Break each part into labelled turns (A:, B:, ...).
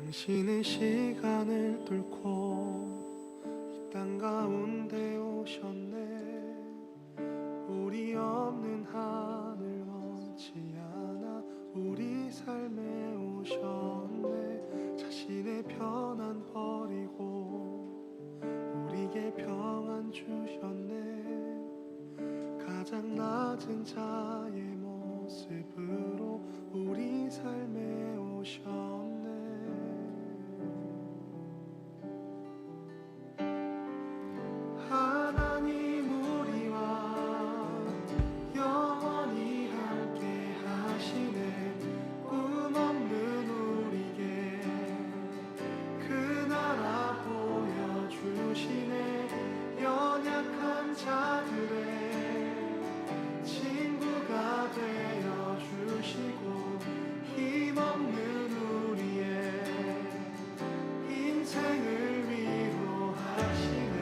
A: 당신의 시간을 뚫고 이 땅 가운데 오셨네. 우리 없는 하늘 원치 않아 우리 삶에 오셨네. 자신의 편안 버리고 우리에게 평안 주셨네. 가장 낮은 자의 모습으로 우리 삶에 오셨네. 하나님 우리와 영원히 함께 하시네. 꿈 없는 우리에게 그 나라 보여주시네. 연약한 자들의 친구가 되어 주시고 힘없는 우리의 인생을 위로하시네.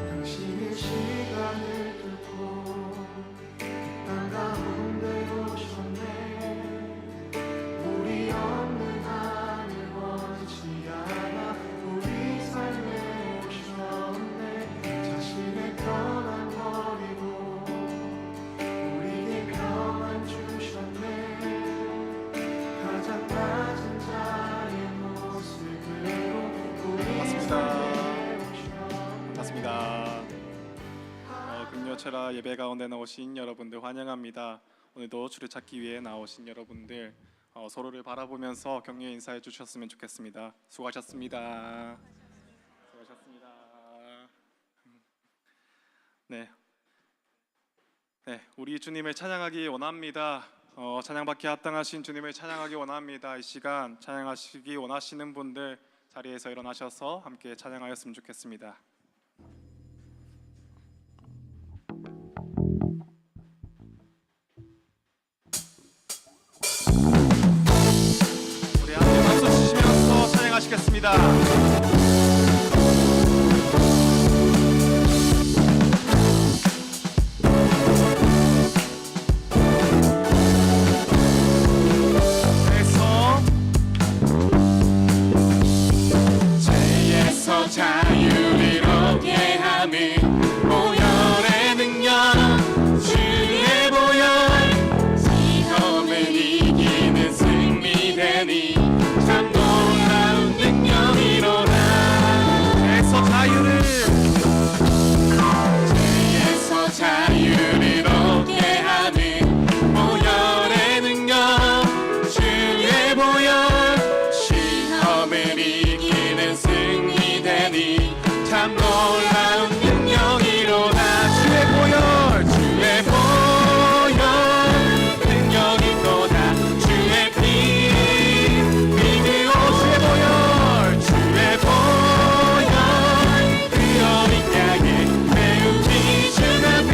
A: 당신의 시간을 뚫고 땅 가운데 오셨네. 우리 없는 하늘 원치 않아 우리 삶에 오셨네. 자신의 편안 버리고 우리에게 평안 주셨네. 가장 낮은 자의 모습으로 우리 삶에 오셨네.
B: 반갑습니다. 금요체라 예배 가운데 나오신 여러분들 환영합니다. 오늘도 주를 찾기 위해 나오신 여러분들 서로를 바라보면서 격려 인사해 주셨으면 좋겠습니다. 수고하셨습니다. 수고하셨습니다. 네, 우리 주님을 찬양하기 원합니다. 찬양받기 합당하신 주님을 찬양하기 원합니다. 이 시간 찬양하시기 원하시는 분들 자리에서 일어나셔서 함께 찬양하였으면 좋겠습니다. 우리 함께 박수 치시면서 찬양하시겠습니다.
C: 죄에서 자유롭게 하는 보혈의 능력, 주의 보혈, 시험을 이기는 승리되니 참 놀라운 능력이로다.
B: 죄에서
C: 자유를 얻게 하는 보혈의 능력, 주의 보혈, 시험을 이기는 승리되니 참 놀라운 능력이로다. 주의 보혈 능력이 또다. 주의 피 믿으오. 주의 보혈 그 어린 양의 매우 귀중한 피.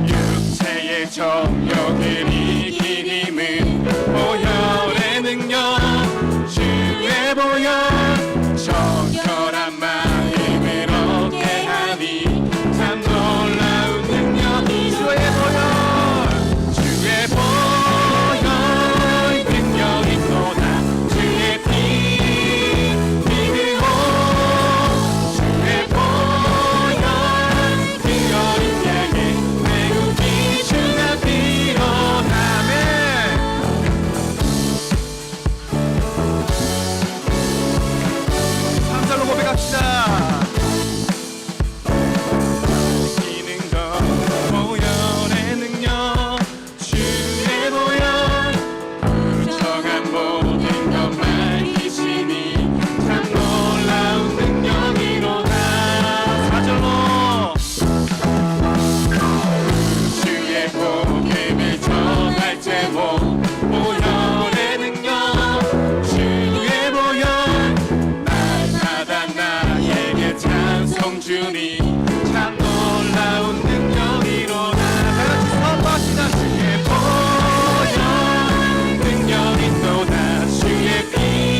C: 육체의 정욕을 이긴 힘은 보혈의 능력, 주의 보혈, 정결한 마음을 얻게 하니 참 놀라운 능력이. 주의 보혈 능력이 또다. 주의 피 믿으오. 주의 보혈 그 어린 양의 매우 귀중한 피로다.
B: 감사로 고백합시다.
C: 이기는 것 보혈의 능력, 주의 보혈, 부정한 모든 것 말리시니 참 놀라운 능력이로다.
B: 사절로
C: 주의 복음을 전할 제목, 보혈의 능력, 주의 보혈, 날마다 나에게 찬송 주니 참 놀라운 능력이로다. 다같이 선포합시다. 주의 보혈 능력이 또다. 주의 피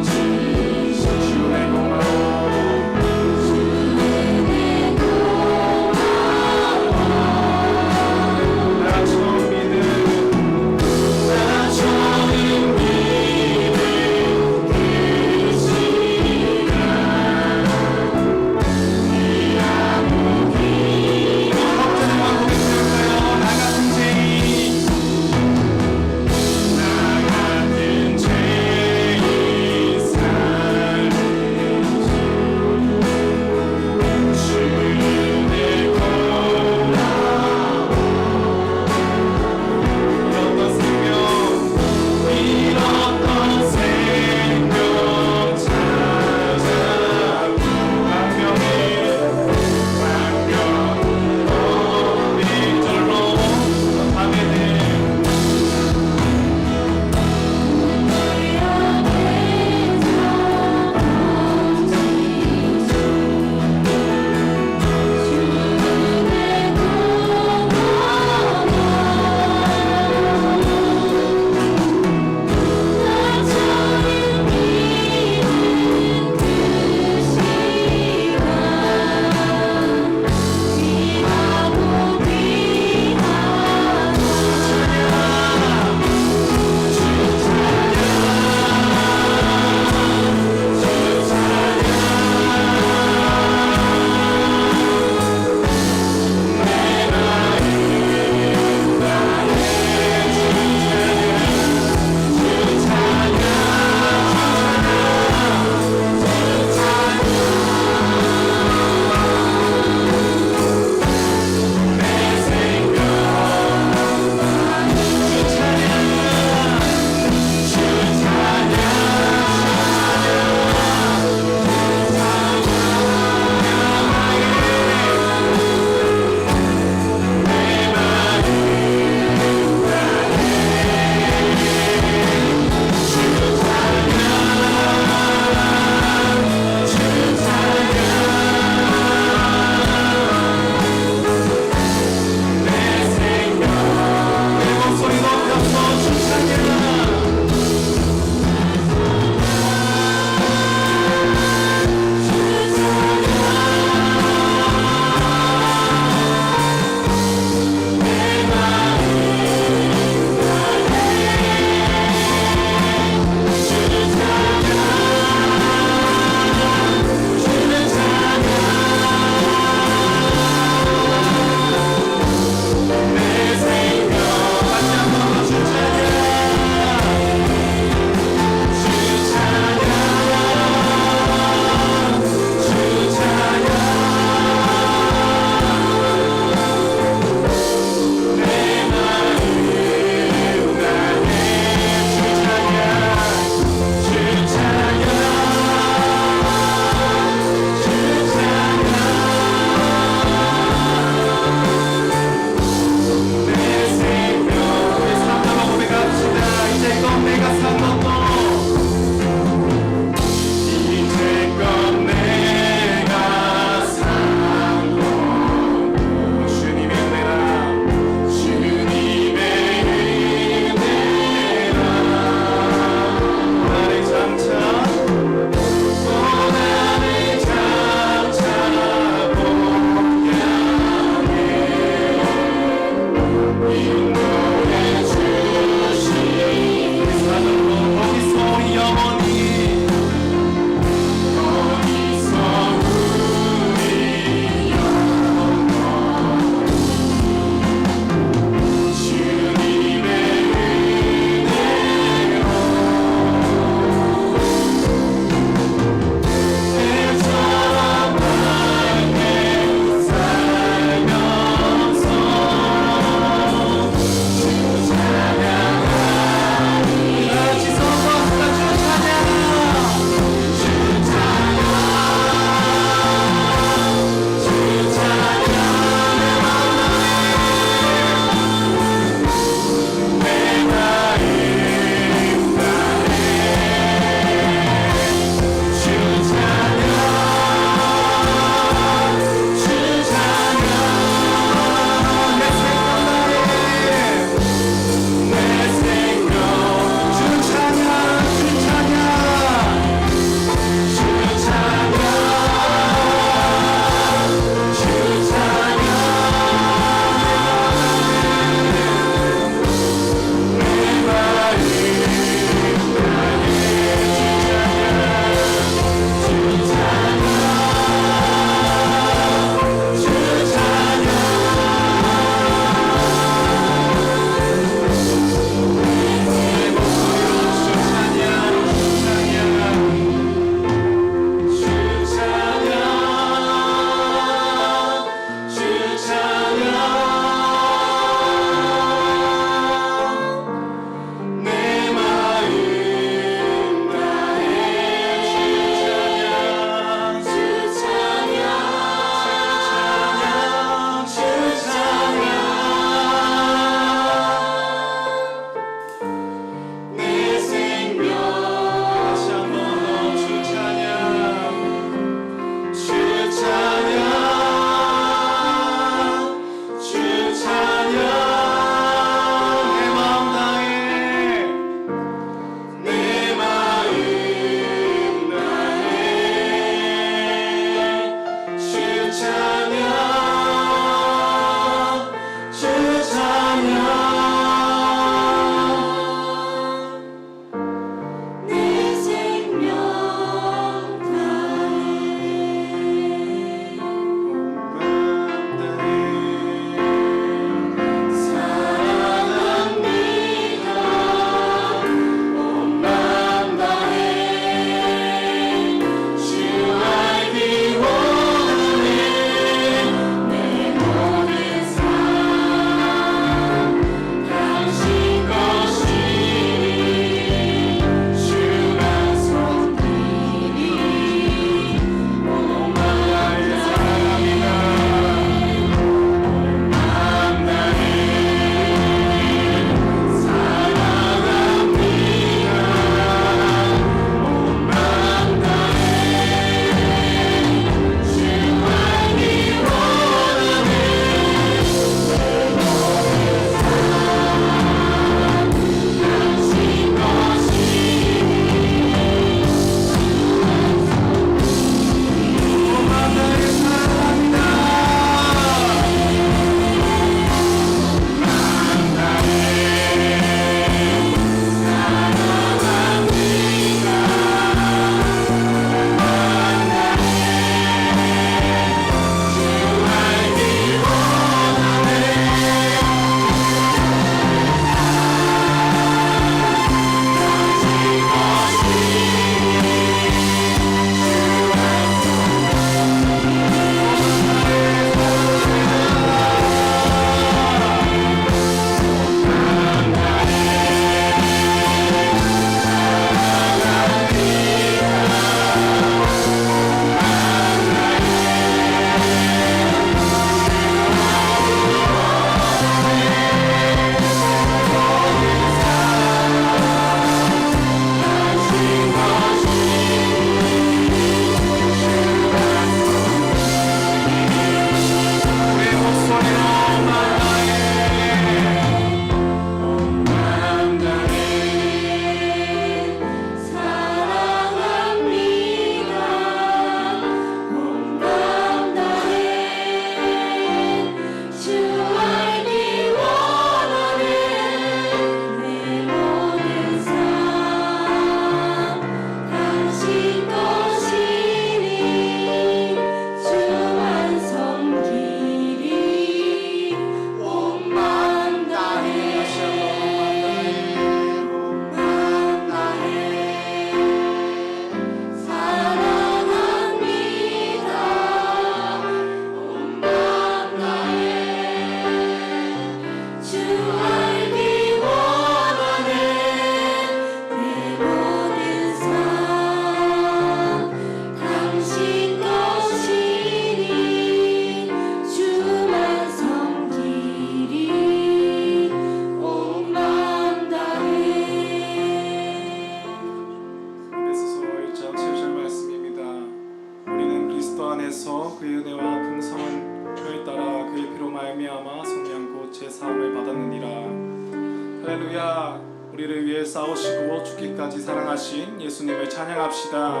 B: 할렐루야. 우리를 위해 싸우시고 죽기까지 사랑하신 예수님을 찬양합시다.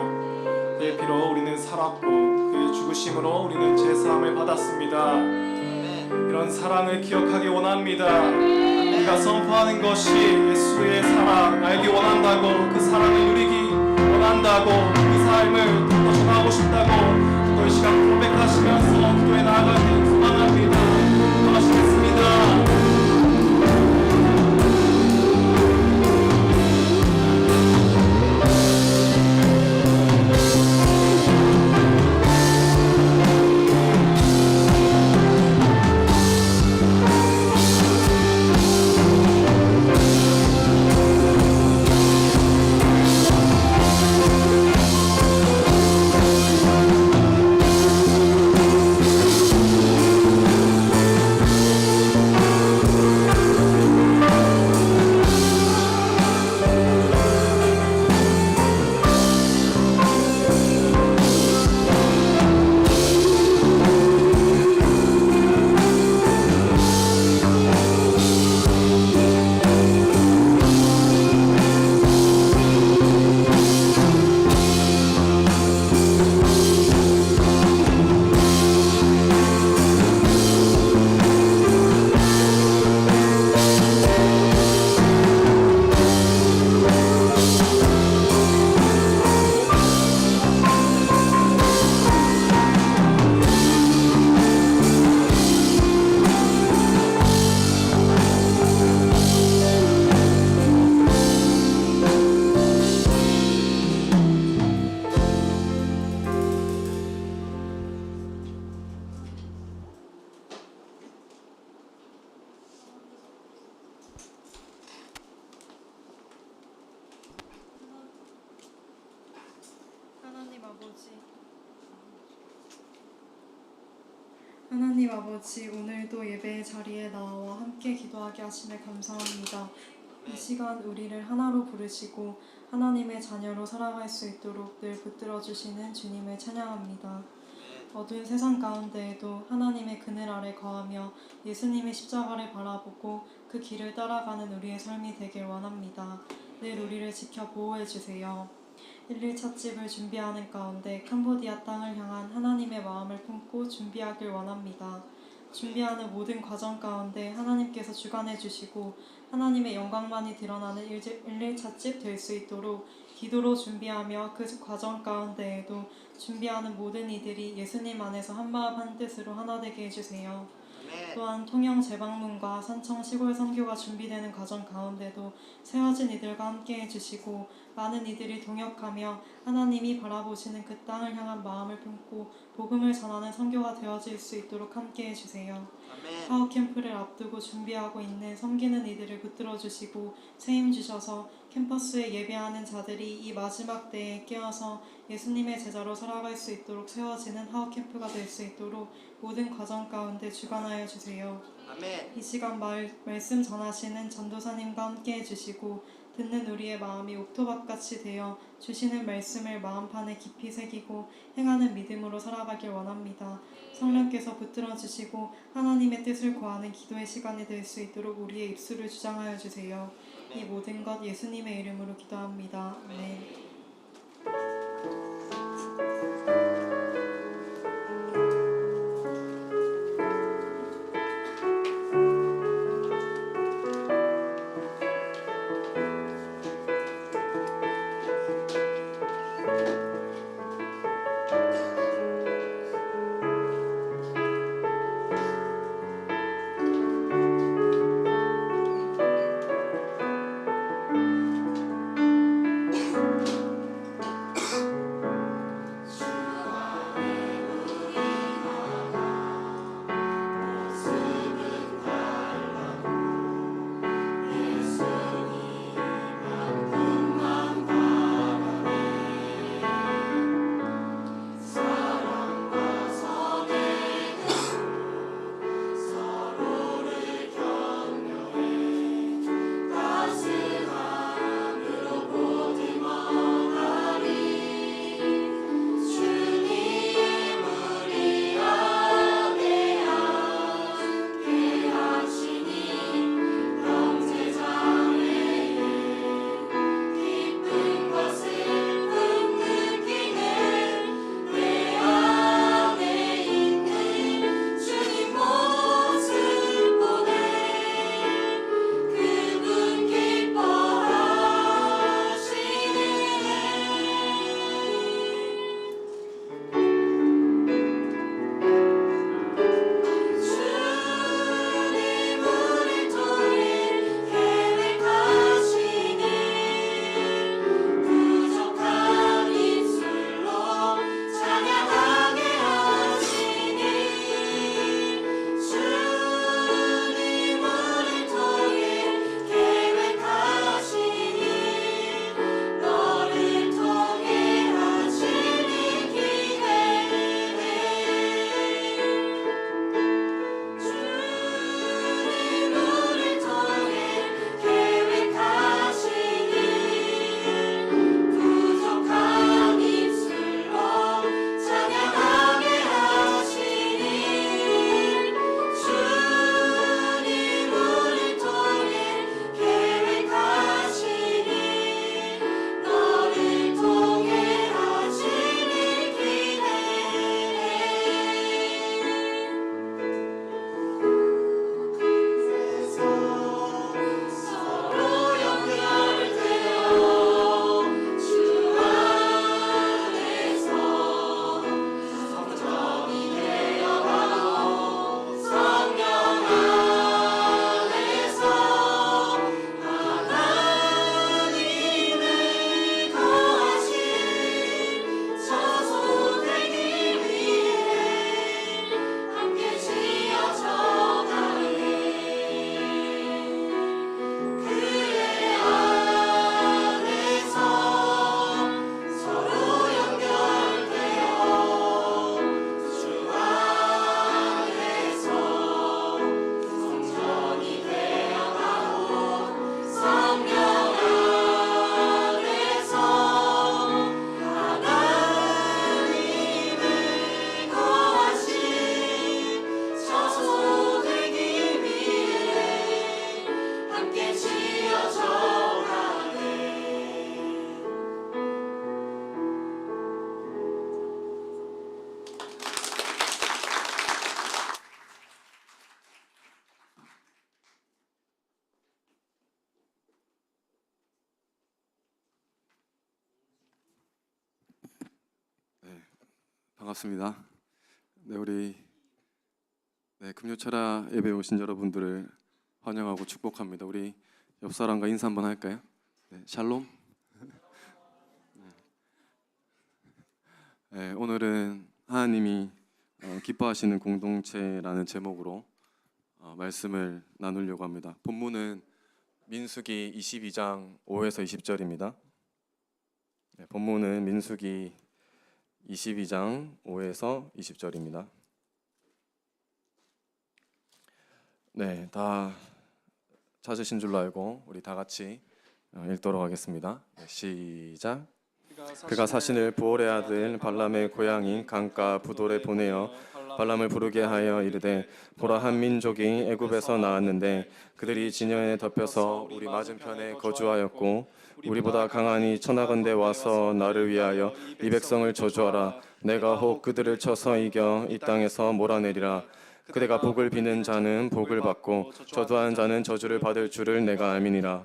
B: 그의 피로 우리는 살았고 그의 죽으심으로 우리는 제사함을 받았습니다. 이런 사랑을 기억하기 원합니다. 우리가 선포하는 것이 예수의 사랑 알기 원한다고, 그 사랑을 누리기 원한다고, 그 삶을 더 전하고 싶다고 또 이 시간 고백하시면서 기도에 나아가길 소망합니다. 기도하시겠습니다.
D: 하나님 아버지, 오늘도 예배의 자리에 나와 함께 기도하게 하심에 감사합니다. 이 시간 우리를 하나로 부르시고 하나님의 자녀로 살아갈 수 있도록 늘 붙들어 주시는 주님을 찬양합니다. 어두운 세상 가운데에도 하나님의 그늘 아래 거하며 예수님의 십자가를 바라보고 그 길을 따라가는 우리의 삶이 되길 원합니다. 늘 우리를 지켜 보호해 주세요. 1일 찻집을 준비하는 가운데 캄보디아 땅을 향한 하나님의 마음을 품고 준비하길 원합니다. 준비하는 모든 과정 가운데 하나님께서 주관해 주시고 하나님의 영광만이 드러나는 1일 찻집 될 수 있도록 기도로 준비하며 그 과정 가운데에도 준비하는 모든 이들이 예수님 안에서 한마음 한뜻으로 하나 되게 해주세요. 또한 통영 재방문과 산청 시골 선교가 준비되는 과정 가운데도 세워진 이들과 함께 해주시고 많은 이들이 동역하며 하나님이 바라보시는 그 땅을 향한 마음을 품고 복음을 전하는 선교가 되어질 수 있도록 함께 해주세요. 사업 캠프를 앞두고 준비하고 있는 섬기는 이들을 붙들어 주시고 세임 주셔서 캠퍼스에 예배하는 자들이 이 마지막 때에 깨어서 예수님의 제자로 살아갈 수 있도록 세워지는 하우 캠프가 될 수 있도록 모든 과정 가운데 주관하여 주세요. 이 시간 말씀 전하시는 전도사님과 함께 해주시고 듣는 우리의 마음이 옥토밭같이 되어 주시는 말씀을 마음판에 깊이 새기고 행하는 믿음으로 살아가길 원합니다. 성령께서 붙들어 주시고 하나님의 뜻을 구하는 기도의 시간이 될 수 있도록 우리의 입술을 주장하여 주세요. 이 모든 것 예수님의 이름으로 기도합니다. 아멘.
E: 반갑습니다. 네, 우리 금요철야 예배 오신 여러분들을 환영하고 축복합니다. 우리 옆 사람과 인사 한번 할까요? 네, 샬롬. 네, 오늘은 하나님이 기뻐하시는 공동체라는 제목으로 말씀을 나누려고 합니다. 본문은 민수기 22장 5에서 20절입니다. 네, 본문은 민수기 22장 5에서 20절입니다. 네, 다 찾으신 줄로 알고 우리 다 같이 읽도록 하겠습니다. 네, 시작. 그가 사신을 부올의 아들 발람의 고향인 강가 부돌에 보내어 발람을 부르게 하여 이르되 보라 한 민족이 애굽에서 나왔는데 그들이 진영에 덮여서 우리 맞은편에 거주하였고 우리보다 강하니 천하건대 와서 나를 위하여 이 백성을 저주하라. 내가 혹 그들을 쳐서 이겨 이 땅에서 몰아내리라. 그대가 복을 비는 자는 복을 받고 저주하는 자는 저주를 받을 줄을 내가 알미니라.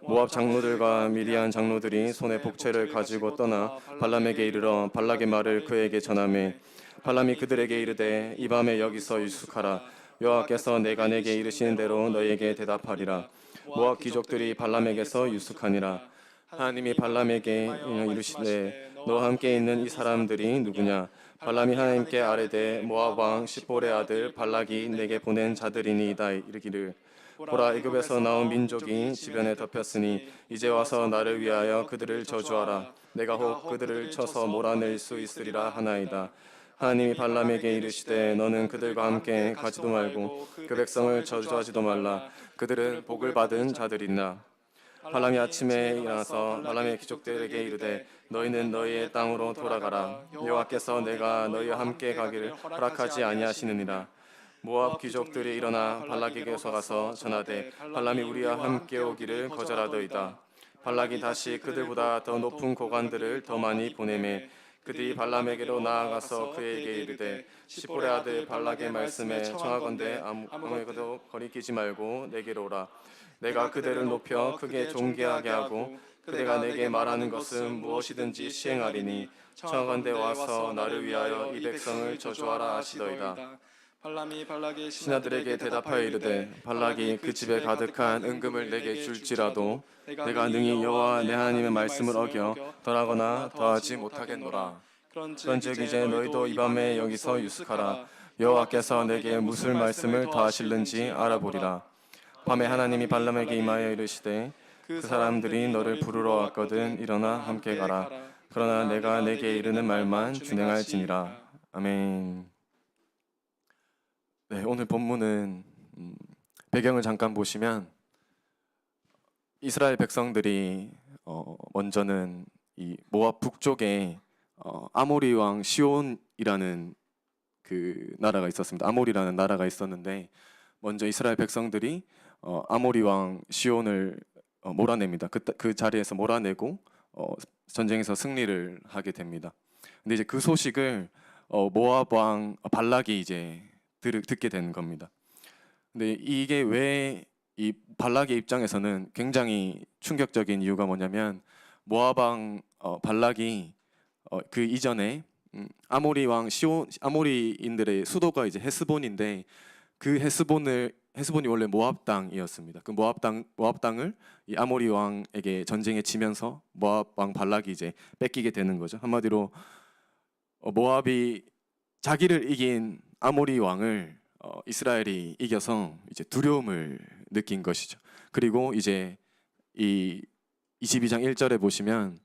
E: 모압 장로들과 미디안 장로들이 손에 복채를 가지고 떠나 발람에게 이르러 발락의 말을 그에게 전하매 발람이 그들에게 이르되 이 밤에 여기서 유숙하라. 여호와께서 내가 내게 이르시는 대로 너희에게 대답하리라. 모압 귀족들이 발람에게서 유숙하니라. 하나님이 발람에게 이르시되 너와 함께 있는 이 사람들이 누구냐? 발람이 하나님께 아뢰되 모압 왕 십볼의 아들 발락이 내게 보낸 자들이니이다. 이르기를 보라 애굽에서 나온 민족이 지변에 덮였으니 이제 와서 나를 위하여 그들을 저주하라. 내가 혹 그들을 쳐서 몰아낼 수 있으리라 하나이다. 하나님이 발람에게 이르시되 너는 그들과 함께 가지도 말고 그 백성을 저주하지도 말라. 그들은 복을 받은 자들이나. 발람이 아침에 일어나서 발람의 귀족들에게 이르되 너희는 너희의 땅으로 돌아가라. 여호와께서 내가 너희와 함께 가기를 허락하지 아니하시느니라. 모압 귀족들이 일어나 발락에게서 가서 전하되 발람이 우리와 함께 오기를 거절하더이다. 발락이 다시 그들보다 더 높은 고관들을 더 많이 보내매 그들이 발람에게로 나아가서 그에게 이르되 십볼의 아들 발락의 말씀에 청하건대 아무에게도 거리끼지 말고 내게로 오라. 내가 그대를 높여 크게 존귀하게 하고 그대가 내게 말하는 것은 무엇이든지 시행하리니 청하건대 와서 나를 위하여 이 백성을 저주하라 하시더이다. 신하들에게 대답하여 이르되 발락이 그 집에 가득한 은금을 내게 줄지라도 내가 능히 여호와 내 하나님의 말씀을 어겨 덜하거나 더하지 못하겠노라. 그런즉 이제 너희도 이 밤에 여기서 유숙하라. 여호와께서 내게 무슨 말씀을 더하실는지 알아보리라. 밤에 하나님이 발람에게 임하여 이르시되 그 사람들이 너를 부르러 왔거든 일어나 함께 가라. 그러나 내가 내게 이르는 말만 준행할지니라. 아멘. 네, 오늘 본문은 배경을 잠깐 보시면 이스라엘 백성들이 먼저는 이 모압 북쪽에 아모리 왕 시온이라는 그 나라가 있었습니다. 아모리라는 나라가 있었는데 먼저 이스라엘 백성들이 아모리 왕 시온을 몰아냅니다. 그 자리에서 몰아내고 전쟁에서 승리를 하게 됩니다. 근데 이제 그 소식을 모압 왕 발락이 이제 듣게 된 겁니다. 근데 이게 왜 이 발락의 입장에서는 굉장히 충격적인 이유가 뭐냐면 모압 왕 발락이 그 이전에 아모리 왕 시온 아모리인들의 수도가 이제 헤스본인데 그 헤스본이 원래 모압 땅이었습니다. 그 모압 땅을 이 아모리 왕에게 전쟁에 지면서 모압 왕 발락이 이제 뺏기게 되는 거죠. 한마디로 모압이 자기를 이긴 아모리 왕을 이스라엘이 이겨서 이제 두려움을 느낀 것이죠. 그리고 이제 이 22장 1절에 보시면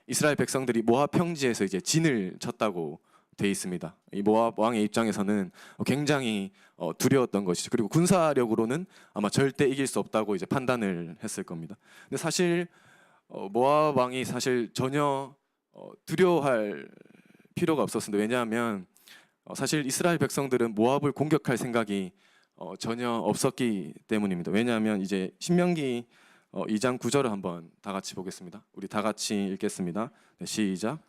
E: 이스라엘 백성들이 모압 평지에서 이제 진을 쳤다고 돼 있습니다. 이 모압 왕의 입장에서는 굉장히 두려웠던 것이죠. 그리고 군사력으로는 아마 절대 이길 수 없다고 이제 판단을 했을 겁니다. 근데 사실 모압 왕이 사실 전혀 두려워할 필요가 없었습니다. 왜냐하면 사실 이스라엘 백성들은 모압을 공격할 생각이 전혀 없었기 때문입니다. 왜냐하면 이제 신명기 2장 9절을 한번 다 같이 보겠습니다. 우리 다 같이 읽겠습니다. 네, 시작.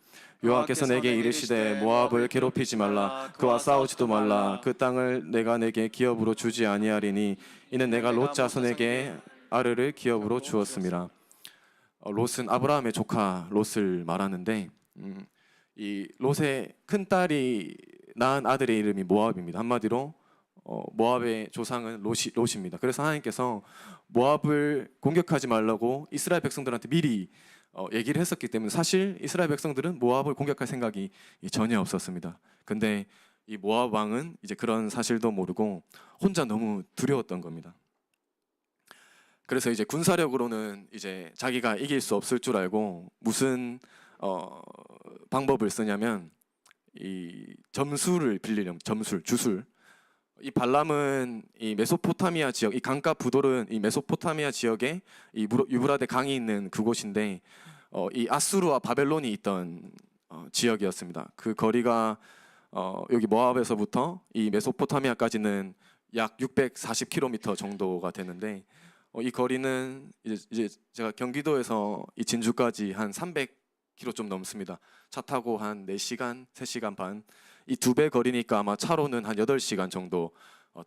E: 여호와께서 내게 이르시되 모압을 괴롭히지 말라. 그와 싸우지도 말라. 그 땅을 내가 내게 기업으로 주지 아니하리니 이는 내가 롯 자손에게 아르를 기업으로 주었음이라. 롯은 아브라함의 조카 롯을 말하는데 이 롯의 큰 딸이 낳은 아들의 이름이 모압입니다. 한마디로 모압의 조상은 롯입니다. 그래서 하나님께서 모압을 공격하지 말라고 이스라엘 백성들한테 미리 얘기를 했었기 때문에 사실 이스라엘 백성들은 모압을 공격할 생각이 전혀 없었습니다. 근데 이 모압 왕은 이제 그런 사실도 모르고 혼자 너무 두려웠던 겁니다. 그래서 이제 군사력으로는 이제 자기가 이길 수 없을 줄 알고 무슨 방법을 쓰냐면 이 점술을 빌리려면 주술. 이 발람은 이 메소포타미아 지역, 이 강가 부돌은 이 메소포타미아 지역에 이 유브라데 강이 있는 그곳인데 이 아수르와 바벨론이 있던 지역이었습니다. 그 거리가 여기 모압에서부터 이 메소포타미아까지는 약 640km 정도가 되는데 이 거리는 이제 제가 경기도에서 이 진주까지 한 300km 좀 넘습니다. 차 타고 한 4시간, 3시간 반. 이 2배 거리니까 아마 차로는 한 8시간 정도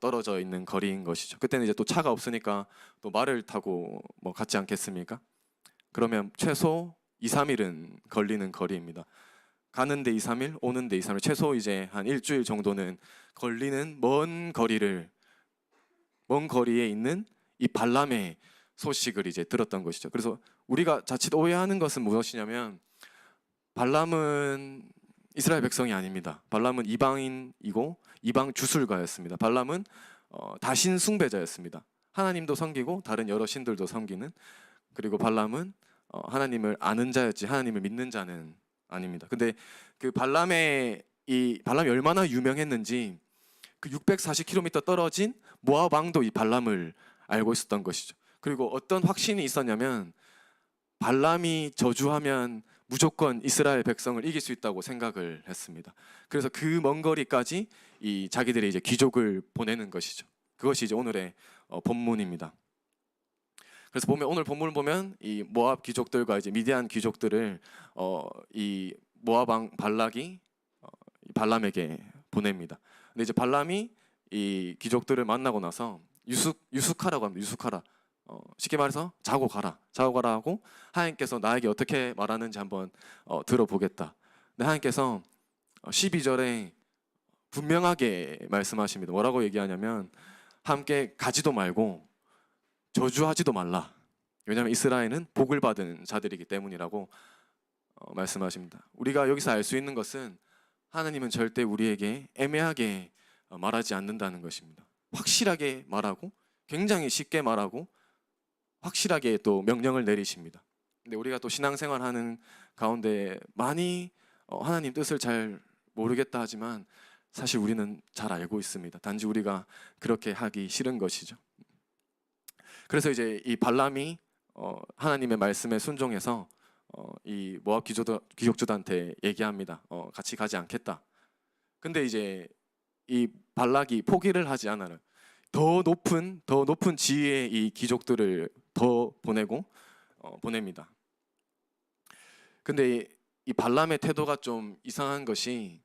E: 떨어져 있는 거리인 것이죠. 그때는 이제 또 차가 없으니까 또 말을 타고 뭐 갔지 않겠습니까? 그러면 최소 2, 3일은 걸리는 거리입니다. 가는데 2, 3일, 오는데 2, 3일, 최소 이제 한 일주일 정도는 걸리는 먼 거리에 있는 이 발람의 소식을 이제 들었던 것이죠. 그래서 우리가 자칫 오해하는 것은 무엇이냐면 발람은 이스라엘 백성이 아닙니다. 발람은 이방인이고 이방 주술가였습니다. 발람은 다신 숭배자였습니다. 하나님도 섬기고 다른 여러 신들도 섬기는, 그리고 발람은 하나님을 아는 자였지 하나님을 믿는 자는 아닙니다. 근데 그 발람이 얼마나 유명했는지 그 640km 떨어진 모압 왕도 이 발람을 알고 있었던 것이죠. 그리고 어떤 확신이 있었냐면 발람이 저주하면 무조건 이스라엘 백성을 이길 수 있다고 생각을 했습니다. 그래서 그 먼 거리까지 이 자기들의 이제 귀족을 보내는 것이죠. 그것이 이제 오늘의 본문입니다. 그래서 오늘 본문을 보면 이 모압 귀족들과 이제 미디안 귀족들을 이 모압 왕 발락이 발람에게 보냅니다. 근데 이제 발람이 이 귀족들을 만나고 나서 유숙하라고 합니다. 유숙하라. 쉽게 말해서 자고 가라 하고 하나님께서 나에게 어떻게 말하는지 한번 들어보겠다. 근데 하나님께서 12절에 분명하게 말씀하십니다. 뭐라고 얘기하냐면 함께 가지도 말고 저주하지도 말라. 왜냐하면 이스라엘은 복을 받은 자들이기 때문이라고 말씀하십니다. 우리가 여기서 알 수 있는 것은 하나님은 절대 우리에게 애매하게 말하지 않는다는 것입니다. 확실하게 말하고 굉장히 쉽게 말하고 확실하게 또 명령을 내리십니다. 근데 우리가 또 신앙생활하는 가운데 많이 하나님 뜻을 잘 모르겠다 하지만 사실 우리는 잘 알고 있습니다. 단지 우리가 그렇게 하기 싫은 것이죠. 그래서 이제 이 발람이 하나님의 말씀에 순종해서 이 모압 귀족들한테 얘기합니다. 같이 가지 않겠다. 근데 이제 이 발락이 포기를 하지 않아요. 더 높은 지위의 이 귀족들을 더 보냅니다. 근데 이 발람의 태도가 좀 이상한 것이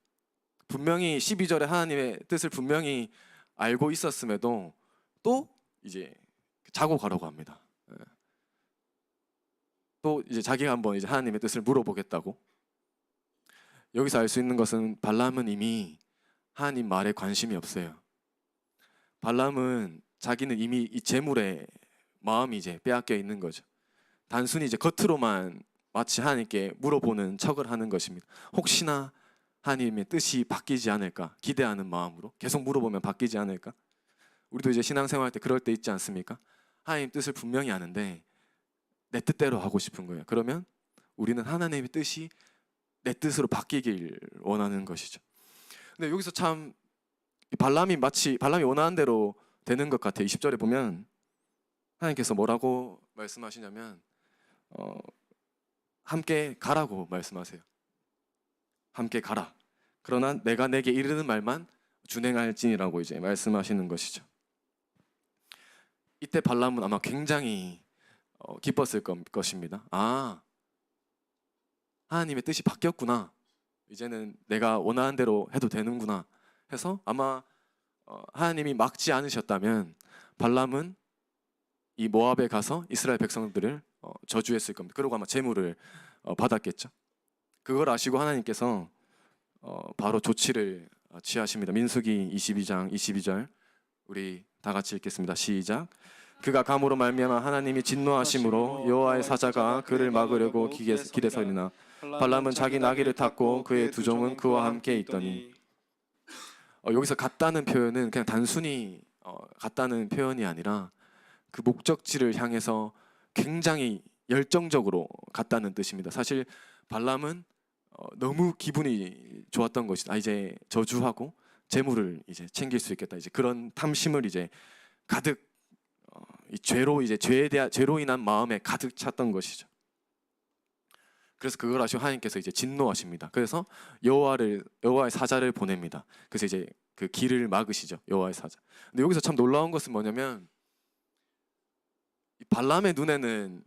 E: 분명히 12절에 하나님의 뜻을 분명히 알고 있었음에도 또 이제 자고 가라고 합니다. 또 이제 자기가 한번 이제 하나님의 뜻을 물어보겠다고. 여기서 알 수 있는 것은 발람은 이미 하나님 말에 관심이 없어요. 발람은 자기는 이미 이 재물에 마음이 이제 빼앗겨 있는 거죠. 단순히 이제 겉으로만 마치 하나님께 물어보는 척을 하는 것입니다. 혹시나 하나님의 뜻이 바뀌지 않을까 기대하는 마음으로 계속 물어보면 바뀌지 않을까. 우리도 이제 신앙생활 할 때 그럴 때 있지 않습니까? 하나님 뜻을 분명히 아는데 내 뜻대로 하고 싶은 거예요. 그러면 우리는 하나님의 뜻이 내 뜻으로 바뀌길 원하는 것이죠. 근데 여기서 참 발람이 원하는 대로 되는 것 같아요. 20절에 보면 하나님께서 뭐라고 말씀하시냐면 함께 가라고 말씀하세요. 함께 가라. 그러나 내가 내게 이르는 말만 준행할지니라고 이제 말씀하시는 것이죠. 이때 발람은 아마 굉장히 기뻤을 것입니다. 아, 하나님의 뜻이 바뀌었구나. 이제는 내가 원하는 대로 해도 되는구나 해서 아마 하나님이 막지 않으셨다면 발람은 이 모압에 가서 이스라엘 백성들을 저주했을 겁니다. 그리고 아마 재물을 받았겠죠. 그걸 아시고 하나님께서 바로 조치를 취하십니다. 민수기 22장 22절 우리 다 같이 읽겠습니다. 시작. 그가 감으로 말미암아 하나님이 진노하심으로 여호와의 사자가 그를 막으려고 길에 서리나 발람은 자기 나귀를 탔고 그의 두 종은 그와 함께 있더니. 여기서 갔다는 표현은 그냥 단순히 갔다는 표현이 아니라 그 목적지를 향해서 굉장히 열정적으로 갔다는 뜻입니다. 사실 발람은 너무 기분이 좋았던 것이다. 이제 저주하고 재물을 이제 챙길 수 있겠다. 이제 그런 탐심을 이제 가득 이 죄로 인한 마음에 가득 찼던 것이죠. 그래서 그걸 아시고 하나님께서 이제 진노하십니다. 그래서 여호와의 사자를 보냅니다. 그래서 이제 그 길을 막으시죠. 여호와의 사자. 근데 여기서 참 놀라운 것은 뭐냐면 이 발람의 눈에는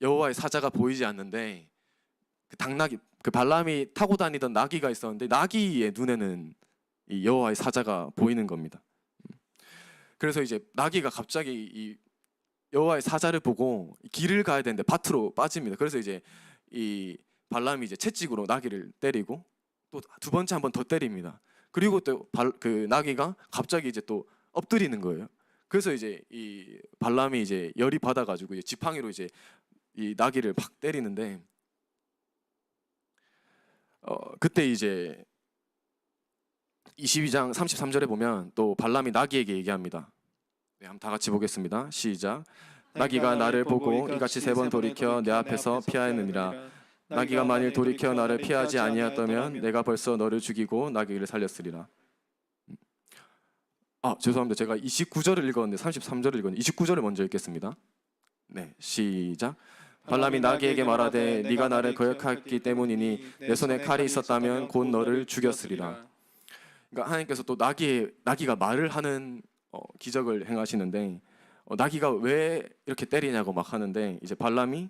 E: 여호와의 사자가 보이지 않는데 그 발람이 타고 다니던 나귀가 있었는데 나귀의 눈에는 이 여호와의 사자가 보이는 겁니다. 그래서 이제 나귀가 갑자기 이 여호와의 사자를 보고 길을 가야 되는데 밭으로 빠집니다. 그래서 이제 이 발람이 이제 채찍으로 나귀를 때리고 또 두 번째 한 번 더 때립니다. 그리고 또 그 나귀가 갑자기 이제 또 엎드리는 거예요. 그래서 이제 이 발람이 이제 열이 받아가지고 이제 지팡이로 이제 이 나귀를 막 때리는데 그때 이제 22장 33절에 보면 또 발람이 나귀에게 얘기합니다. 네, 한번 다 같이 보겠습니다. 시작. 나귀가 나를 보고 이같이 세 번 돌이켜 내 앞에서 피하였느니라. 나귀가 만일 돌이켜 나를 피하지 아니하였다면 내가 벌써 너를 죽이고 나귀를 살렸으리라. 죄송합니다. 제가 29절을 읽었는데 33절을 읽었는데 29절을 먼저 읽겠습니다. 네, 시작. 발람이 나귀에게 말하되 네가 나를 거역하기 때문이니 내 손에 칼이 있었다면 곧 너를 죽였으리라. 그러니까 하나님께서 또 나귀가 말을 하는 기적을 행하시는데 나귀가 왜 이렇게 때리냐고 막 하는데 이제 발람이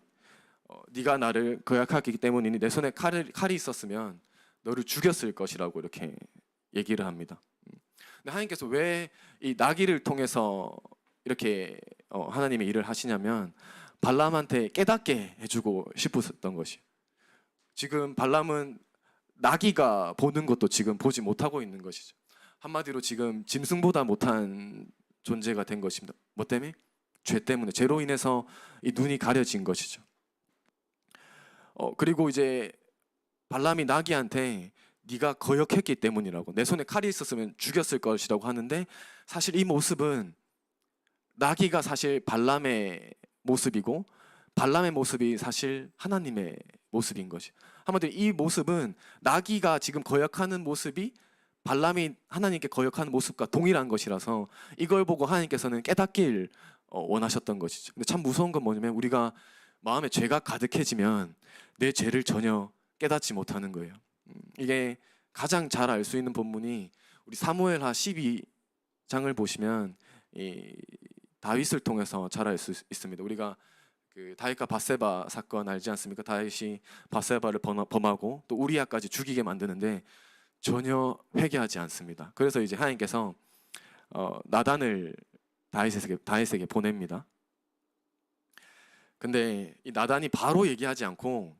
E: 네가 나를 거역하기 때문이니 내 손에 칼이 있었으면 너를 죽였을 것이라고 이렇게 얘기를 합니다. 근데 하나님께서 왜 이 나귀를 통해서 이렇게 하나님의 일을 하시냐면 발람한테 깨닫게 해주고 싶었던 것이. 지금 발람은 나귀가 보는 것도 지금 보지 못하고 있는 것이죠. 한마디로 지금 짐승보다 못한 존재가 된 것입니다. 뭐 때문에? 죄 때문에. 죄로 인해서 이 눈이 가려진 것이죠. 그리고 이제 발람이 나귀한테 네가 거역했기 때문이라고, 내 손에 칼이 있었으면 죽였을 것이라고 하는데 사실 이 모습은 나귀가 사실 발람의 모습이고 발람의 모습이 사실 하나님의 모습인 것이. 한마디로 이 모습은 나귀가 지금 거역하는 모습이 발람이 하나님께 거역하는 모습과 동일한 것이라서 이걸 보고 하나님께서는 깨닫길 원하셨던 것이죠. 근데 참 무서운 건 뭐냐면 우리가 마음에 죄가 가득해지면 내 죄를 전혀 깨닫지 못하는 거예요. 이게 가장 잘 알 수 있는 본문이 우리 사무엘하 12장을 보시면 이 다윗을 통해서 잘 알 수 있습니다. 우리가 그 다윗과 밧세바 사건 알지 않습니까? 다윗이 밧세바를 범하고 또 우리아까지 죽이게 만드는데 전혀 회개하지 않습니다. 그래서 이제 하나님께서 나단을 다윗에게 보냅니다. 근데 이 나단이 바로 얘기하지 않고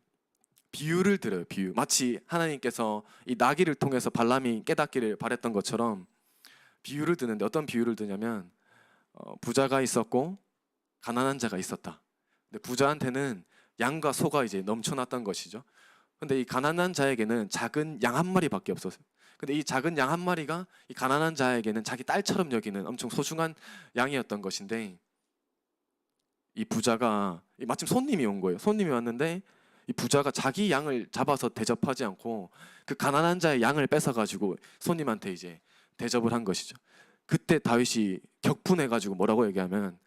E: 비유를 들어요. 비유. 마치 하나님께서 이 나귀를 통해서 발람이 깨닫기를 바랬던 것처럼 비유를 드는데 어떤 비유를 드냐면 부자가 있었고 가난한 자가 있었다. 근데 부자한테는 양과 소가 이제 넘쳐났던 것이죠. 근데 이 가난한 자에게는 작은 양 한 마리밖에 없었어요. 근데 이 작은 양 한 마리가 이 가난한 자에게는 자기 딸처럼 여기는 엄청 소중한 양이었던 것인데 이 부자가 마침 손님이 온 거예요. 손님이 왔는데 이 부자가 자기 양을 잡아서 대접하지 않고 그 가난한 자의 양을 뺏어가지고 손님한테 이제 대접을 한 것이죠. 그때 다윗이 격분해가지고 뭐라고 얘기하면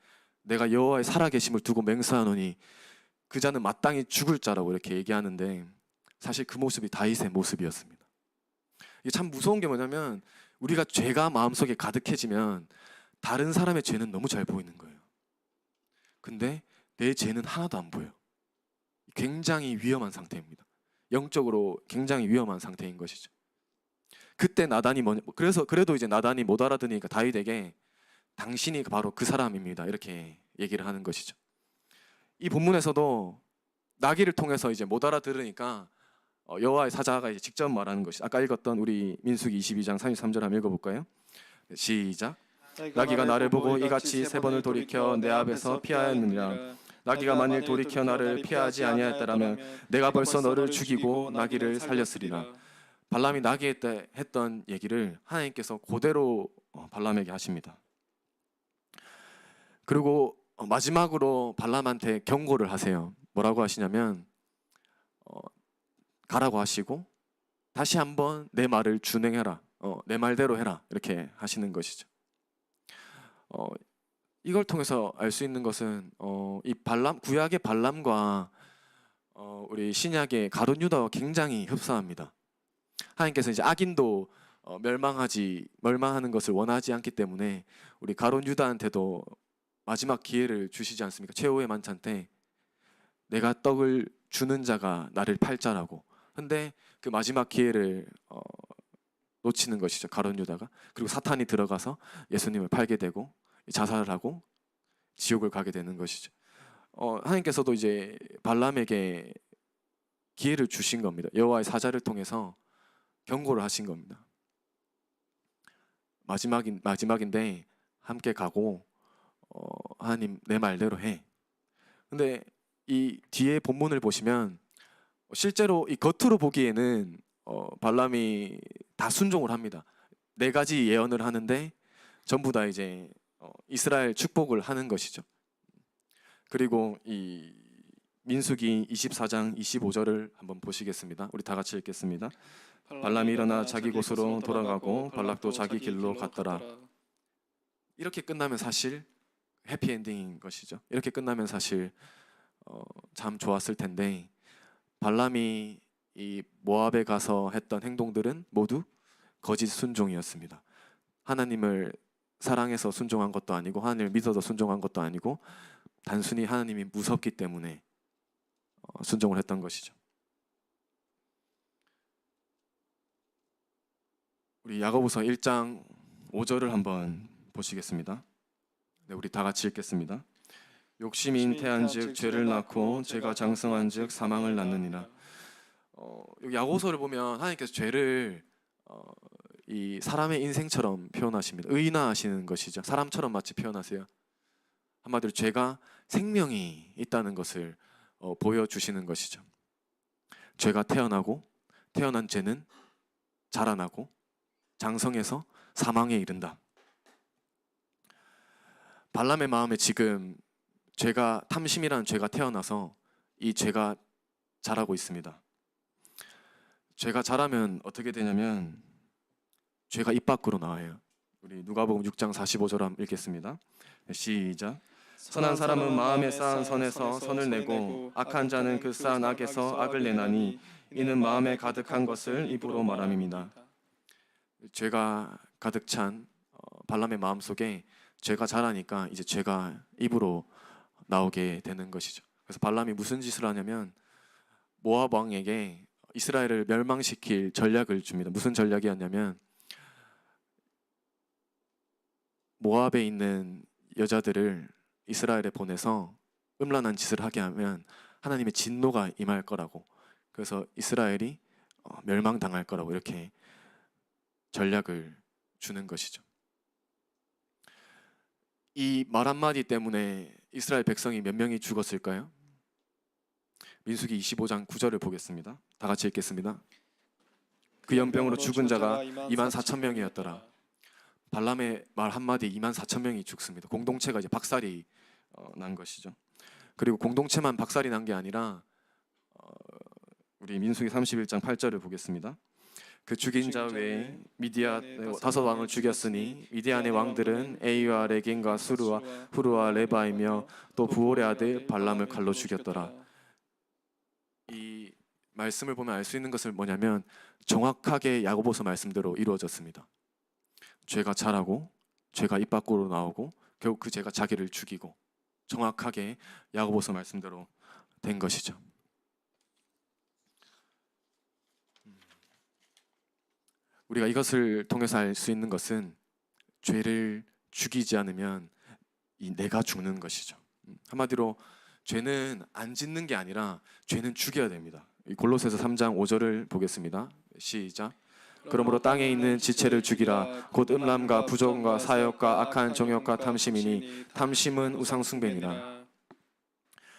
E: 내가 여호와의 살아계심을 두고 맹세하노니 그 자는 마땅히 죽을 자라고 이렇게 얘기하는데 사실 그 모습이 다윗의 모습이었습니다. 이게 참 무서운 게 뭐냐면 우리가 죄가 마음속에 가득해지면 다른 사람의 죄는 너무 잘 보이는 거예요. 근데 내 죄는 하나도 안 보여. 굉장히 위험한 상태입니다. 영적으로 굉장히 위험한 상태인 것이죠. 그때 나단이 그래도 이제 나단이 못 알아들으니까 다윗에게 당신이 바로 그 사람입니다. 이렇게 얘기를 하는 것이죠. 이 본문에서도 나귀를 통해서 이제 못 알아들으니까 여호와의 사자가 이제 직접 말하는 것이 아까 읽었던 우리 민수기 22장 33절 한번 읽어볼까요? 네, 시작. 나귀가 나를 보고 이같이 세 번을 돌이켜 내 앞에서 피하였느니라. 나귀가 만일 돌이켜 나를 피하지 아니하였더라면 내가 벌써 너를 죽이고 나귀를 살렸으리라. 발람이 나귀에 때 했던 얘기를 하나님께서 그대로 발람에게 하십니다. 그리고 마지막으로 발람한테 경고를 하세요. 뭐라고 하시냐면 가라고 하시고 다시 한번 내 말을 준행해라. 내 말대로 해라. 이렇게 하시는 것이죠. 이걸 통해서 알 수 있는 것은 이 발람 구약의 발람과 우리 신약의 가룟 유다와 굉장히 흡사합니다. 하나님께서 이제 악인도 멸망하는 것을 원하지 않기 때문에 우리 가룟 유다한테도 마지막 기회를 주시지 않습니까? 최후의 만찬 때 내가 떡을 주는 자가 나를 팔자라고. 근데 그 마지막 기회를 놓치는 것이죠. 가룟 유다가. 그리고 사탄이 들어가서 예수님을 팔게 되고 자살을 하고 지옥을 가게 되는 것이죠. 하나님께서도 이제 발람에게 기회를 주신 겁니다. 여호와의 사자를 통해서 경고를 하신 겁니다. 마지막인데 함께 가고 하나님 내 말대로 해. 근데 이 뒤에 본문을 보시면 실제로 이 겉으로 보기에는 발람이 다 순종을 합니다. 4가지 예언을 하는데 전부 다 이제 이스라엘 축복을 하는 것이죠. 그리고 이 민수기 24장 25절을 한번 보시겠습니다. 우리 다 같이 읽겠습니다. 발람이 일어나 자기 곳으로 돌아가고 발락도 자기 길로 갔더라. 이렇게 끝나면 사실 해피엔딩인 것이죠. 이렇게 끝나면 사실 참 좋았을 텐데 발람이 이 모압에 가서 했던 행동들은 모두 거짓 순종이었습니다. 하나님을 사랑해서 순종한 것도 아니고 하나님을 믿어서 순종한 것도 아니고 단순히 하나님이 무섭기 때문에 순종을 했던 것이죠. 우리 야고보서 1장 5절을 한번 보시겠습니다. 네, 우리 다 같이 읽겠습니다. 욕심이 잉태한즉 죄를 낳고 죄가 장성한즉 사망을 낳느니라. 야고보서를 보면 하나님께서 죄를 이 사람의 인생처럼 표현하십니다. 의인화하시는 것이죠. 사람처럼 마치 표현하세요. 한마디로 죄가 생명이 있다는 것을 보여주시는 것이죠. 죄가 태어난 죄는 자라나고 장성해서 사망에 이른다. 발람의 마음에 지금 탐심이라는 죄가 태어나서 이 죄가 자라고 있습니다. 죄가 자라면 어떻게 되냐면 죄가 입 밖으로 나와요. 우리 누가복음 6장 45절 한번 읽겠습니다. 시작. 선한 사람은 마음에 쌓은 선에서 선을 내고 악한 자는 그 쌓은 악에서 악을 내나니 이는 마음에 가득한 것을 입으로 말함입니다. 죄가 가득 찬 발람의 마음속에 죄가 자라니까 이제 죄가 입으로 나오게 되는 것이죠. 그래서 발람이 무슨 짓을 하냐면 모압 왕에게 이스라엘을 멸망시킬 전략을 줍니다. 무슨 전략이었냐면 모압에 있는 여자들을 이스라엘에 보내서 음란한 짓을 하게 하면 하나님의 진노가 임할 거라고. 그래서 이스라엘이 멸망당할 거라고 이렇게 전략을 주는 것이죠. 이 말 한마디 때문에 이스라엘 백성이 몇 명이 죽었을까요? 민수기 25장 9절을 보겠습니다. 다 같이 읽겠습니다. 그 연병으로 죽은 자가 24,000명이었더라. 발람의 말 한마디 24,000명이 죽습니다. 공동체가 이제 박살이 난 것이죠. 그리고 공동체만 박살이 난 게 아니라 우리 민수기 31장 8절을 보겠습니다. 그 죽인 자 외에 미디안 5왕을 죽였으니 미디안의 왕들은 에이와 레긴과 수르와 후르와 레바이며 또 부올의 아들 발람을 칼로 죽였더라. 이 말씀을 보면 알 수 있는 것은 뭐냐면 정확하게 야고보서 말씀대로 이루어졌습니다. 죄가 자라고 죄가 입 밖으로 나오고 결국 그 죄가 자기를 죽이고 정확하게 야고보서 말씀대로 된 것이죠. 우리가 이것을 통해서 알 수 있는 것은 죄를 죽이지 않으면 내가 죽는 것이죠. 한마디로 죄는 안 짓는 게 아니라 죄는 죽여야 됩니다. 이 골로새서 3장 5절을 보겠습니다. 시작. 그러므로 땅에 있는 지체를 죽이라. 곧 음란과 부정과 사욕과 악한 정욕과 탐심이니 탐심은 우상 숭배니라.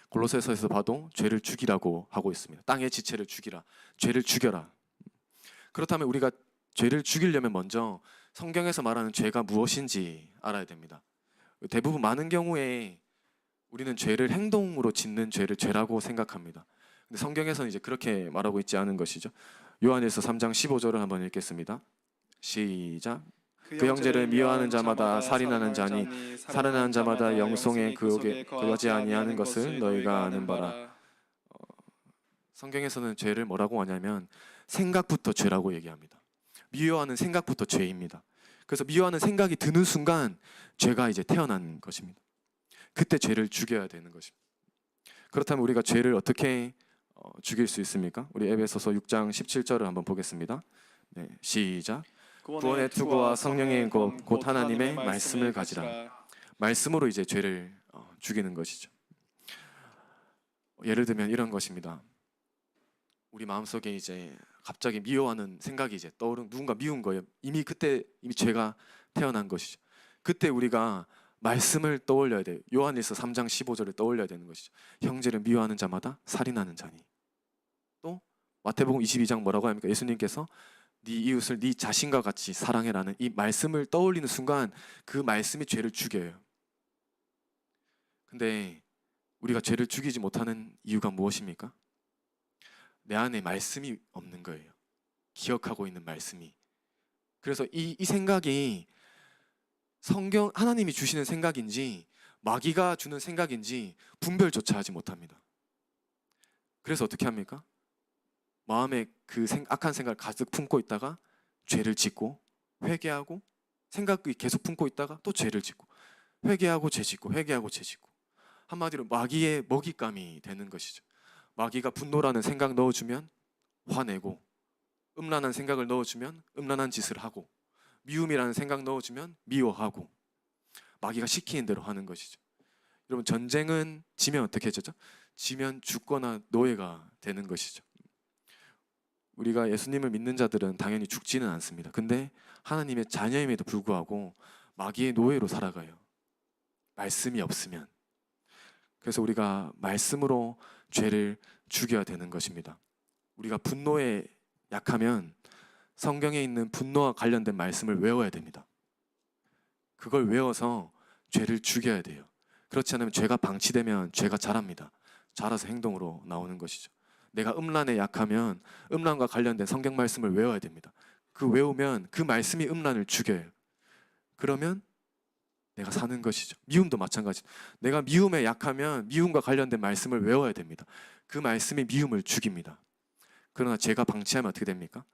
E: 골로새서에서 봐도 죄를 죽이라고 하고 있습니다. 땅의 지체를 죽이라. 죄를 죽여라. 그렇다면 우리가 죄를 죽이려면 먼저 성경에서 말하는 죄가 무엇인지 알아야 됩니다. 대부분 많은 경우에 우리는 죄를 행동으로 짓는 죄를 죄라고 생각합니다. 근데 성경에서는 이제 그렇게 말하고 있지 않은 것이죠. 요한일서 3장 15절을 한번 읽겠습니다. 시작. 그 형제를 미워하는 자마다 살인하는 자니 살인하는 자마다 영성의 그옥에 거하지 아니하는 것을 너희가 아는 바라. 성경에서는 죄를 뭐라고 하냐면 생각부터 죄라고 얘기합니다. 미워하는 생각부터 죄입니다. 그래서 미워하는 생각이 드는 순간 죄가 이제 태어난 것입니다. 그때 죄를 죽여야 되는 것입니다. 그렇다면 우리가 죄를 어떻게 죽일 수 있습니까? 우리 에베소서 6장 17절을 한번 보겠습니다. 네, 시작. 구원의 투구와 성령의 곧 하나님의 말씀을 가지라. 말씀으로 이제 죄를 죽이는 것이죠. 예를 들면 이런 것입니다. 우리 마음속에 이제 갑자기 미워하는 생각이 이제 떠오른 누군가 미운 거예요. 이미 죄가 태어난 것이죠. 그때 우리가 말씀을 떠올려야 돼요. 요한일서 3장 15절을 떠올려야 되는 것이죠. 형제를 미워하는 자마다 살인하는 자니. 또 마태복음 22장 뭐라고 합니까? 예수님께서 네 이웃을 네 자신과 같이 사랑해라는 이 말씀을 떠올리는 순간 그 말씀이 죄를 죽여요. 근데 우리가 죄를 죽이지 못하는 이유가 무엇입니까? 내 안에 말씀이 없는 거예요. 기억하고 있는 말씀이. 그래서 이 생각이 성경 하나님이 주시는 생각인지 마귀가 주는 생각인지 분별조차 하지 못합니다. 그래서 어떻게 합니까? 마음에 그 악한 생각을 가득 품고 있다가 죄를 짓고 회개하고 생각이 계속 품고 있다가 또 죄를 짓고 회개하고 죄 짓고 회개하고 죄 짓고 한마디로 마귀의 먹잇감이 되는 것이죠. 마귀가 분노라는 생각 넣어주면 화내고 음란한 생각을 넣어주면 음란한 짓을 하고 미움이라는 생각 넣어주면 미워하고 마귀가 시키는 대로 하는 것이죠. 여러분 전쟁은 지면 어떻게 되죠? 지면 죽거나 노예가 되는 것이죠. 우리가 예수님을 믿는 자들은 당연히 죽지는 않습니다. 근데 하나님의 자녀임에도 불구하고 마귀의 노예로 살아가요. 말씀이 없으면. 그래서 우리가 말씀으로 죄를 죽여야 되는 것입니다. 우리가 분노에 약하면 성경에 있는 분노와 관련된 말씀을 외워야 됩니다. 그걸 외워서 죄를 죽여야 돼요. 그렇지 않으면 죄가 방치되면 죄가 자랍니다. 자라서 행동으로 나오는 것이죠. 내가 음란에 약하면 음란과 관련된 성경 말씀을 외워야 됩니다. 그 외우면 그 말씀이 음란을 죽여요. 그러면 내가 사는 것이죠. 미움도 마찬가지죠. 내가 미움에 약하면 미움과 관련된 말씀을 외워야 됩니다. 그 말씀이 미움을 죽입니다. 그러나 죄가 방치하면 어떻게 됩니까?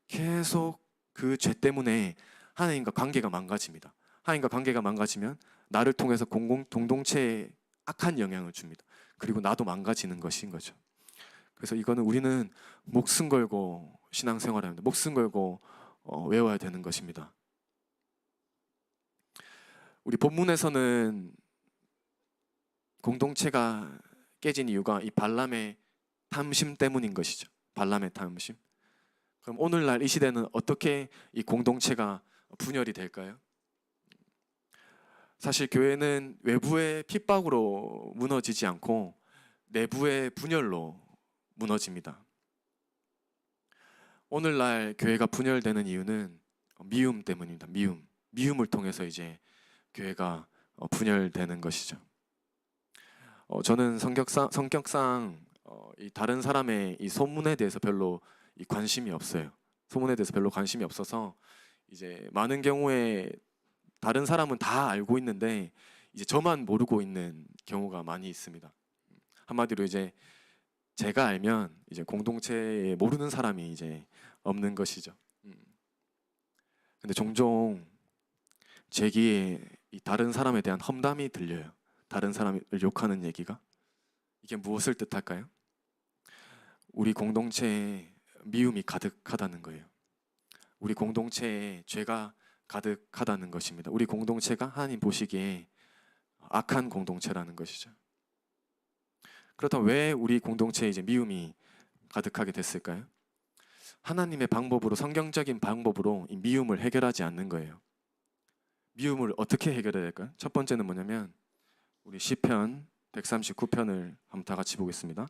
E: 계속 그 죄 때문에 하나님과 관계가 망가집니다. 하나님과 관계가 망가지면 나를 통해서 공동체에 악한 영향을 줍니다. 그리고 나도 망가지는 것인 거죠. 그래서 이거는 우리는 목숨 걸고 신앙생활을 합니다. 목숨 걸고 외워야 되는 것입니다. 우리 본문에서는 공동체가 깨진 이유가 이 발람의 탐심 때문인 것이죠. 발람의 탐심. 그럼 오늘날 이 시대는 어떻게 이 공동체가 분열이 될까요? 사실 교회는 외부의 핍박으로 무너지지 않고 내부의 분열로 무너집니다. 오늘날 교회가 분열되는 이유는 미움 때문입니다. 미움을 통해서 이제 교회가 분열되는 것이죠. 저는 성격상 이 다른 사람의 이 소문에 대해서 별로 이 관심이 없어요. 소문에 대해서 별로 관심이 없어서 이제 많은 경우에 다른 사람은 다 알고 있는데 이제 저만 모르고 있는 경우가 많이 있습니다. 한마디로 이제 제가 알면 이제 공동체에 모르는 사람이 이제 없는 것이죠. 근데 종종 제 귀에 이 다른 사람에 대한 험담이 들려요. 다른 사람을 욕하는 얘기가. 이게 무엇을 뜻할까요? 우리 공동체에 미움이 가득하다는 거예요. 우리 공동체에 죄가 가득하다는 것입니다. 우리 공동체가 하나님 보시기에 악한 공동체라는 것이죠. 그렇다면 왜 우리 공동체에 이제 미움이 가득하게 됐을까요? 하나님의 방법으로, 성경적인 방법으로 이 미움을 해결하지 않는 거예요. 미움을 어떻게 해결해야 될까요? 첫 번째는 뭐냐면 우리 시편 139편을 한번 다 같이 보겠습니다.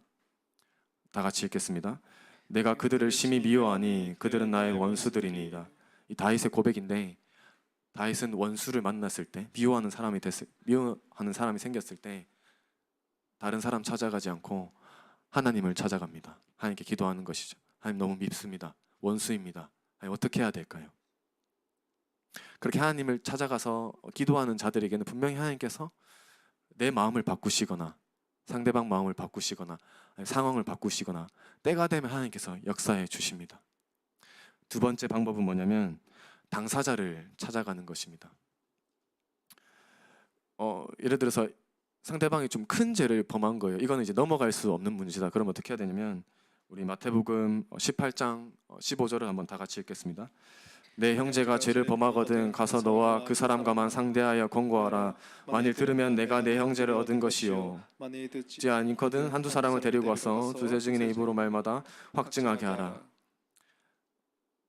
E: 다 같이 읽겠습니다. 내가 그들을 심히 미워하니 그들은 나의 원수들이니이다. 이 다윗의 고백인데, 다윗은 원수를 만났을 때, 미워하는 사람이 생겼을 때 다른 사람 찾아가지 않고 하나님을 찾아갑니다. 하나님께 기도하는 것이죠. 하나님, 너무 밉습니다. 원수입니다. 하나님, 어떻게 해야 될까요? 그렇게 하나님을 찾아가서 기도하는 자들에게는 분명히 하나님께서 내 마음을 바꾸시거나 상대방 마음을 바꾸시거나 상황을 바꾸시거나 때가 되면 하나님께서 역사해 주십니다. 두 번째 방법은 뭐냐면 당사자를 찾아가는 것입니다. 예를 들어서 상대방이 좀 큰 죄를 범한 거예요. 이거는 이제 넘어갈 수 없는 문제다. 그럼 어떻게 해야 되냐면 우리 마태복음 18장 15절을 한번 다 같이 읽겠습니다. 내 형제가 죄를 범하거든 가서 너와 그 사람과만 상대하여 권고하라. 만일 들으면 내가 내 형제를 얻은 것이요
B: 만일 듣지
E: 듣지 않거든 한두 사람을 데리고 와서 두세 증인의 입으로 말마다 확증하게 하라.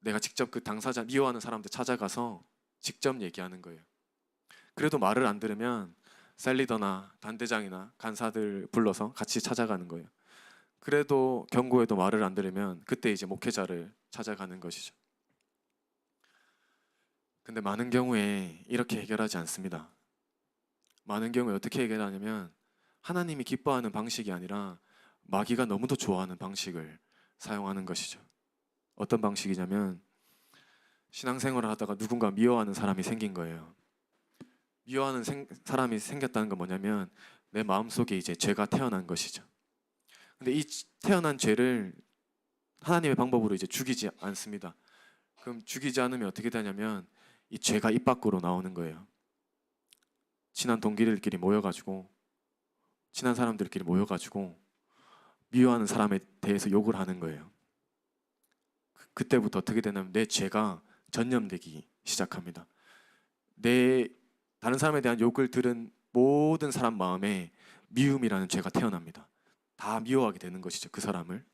E: 내가 직접 그 당사자, 미워하는 사람들 찾아가서 직접 얘기하는 거예요. 그래도 말을 안 들으면 셀리더나 단대장이나 간사들 불러서 같이 찾아가는 거예요. 그래도 경고해도 말을 안 들으면 그때 이제 목회자를 찾아가는 것이죠. 근데 많은 경우에 이렇게 해결하지 않습니다. 많은 경우에 어떻게 해결하냐면 하나님이 기뻐하는 방식이 아니라 마귀가 너무도 좋아하는 방식을 사용하는 것이죠. 어떤 방식이냐면 신앙생활을 하다가 누군가 미워하는 사람이 생긴 거예요. 미워하는 사람이 생겼다는 건 뭐냐면 내 마음속에 이제 죄가 태어난 것이죠. 근데 이 태어난 죄를 하나님의 방법으로 이제 죽이지 않습니다. 그럼 죽이지 않으면 어떻게 되냐면 이 죄가 입 밖으로 나오는 거예요. 친한 동기들끼리 모여가지고, 친한 사람들끼리 모여가지고 미워하는 사람에 대해서 욕을 하는 거예요. 그때부터 어떻게 되냐면 내 죄가 전염되기 시작합니다. 다른 사람에 대한 욕을 들은 모든 사람 마음에 미움이라는 죄가 태어납니다. 다 미워하게 되는 것이죠, 그 사람을.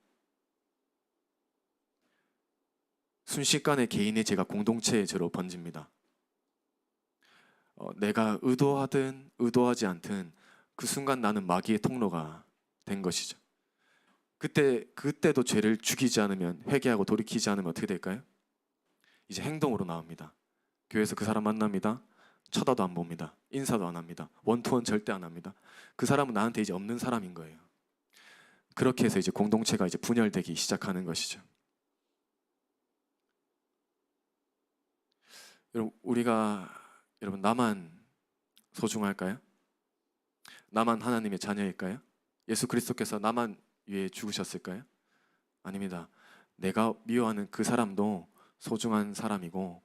E: 순식간에 개인의 죄가 공동체의 죄로 번집니다. 내가 의도하든 의도하지 않든 그 순간 나는 마귀의 통로가 된 것이죠. 그때도 죄를 죽이지 않으면, 회개하고 돌이키지 않으면 어떻게 될까요? 이제 행동으로 나옵니다. 교회에서 그 사람 만납니다. 쳐다도 안 봅니다. 인사도 안 합니다. 원투원 절대 안 합니다. 그 사람은 나한테 이제 없는 사람인 거예요. 그렇게 해서 이제 공동체가 이제 분열되기 시작하는 것이죠. 여러분, 나만 소중할까요? 나만 하나님의 자녀일까요? 예수 그리스도께서 나만 위해 죽으셨을까요? 아닙니다. 내가 미워하는 그 사람도 소중한 사람이고,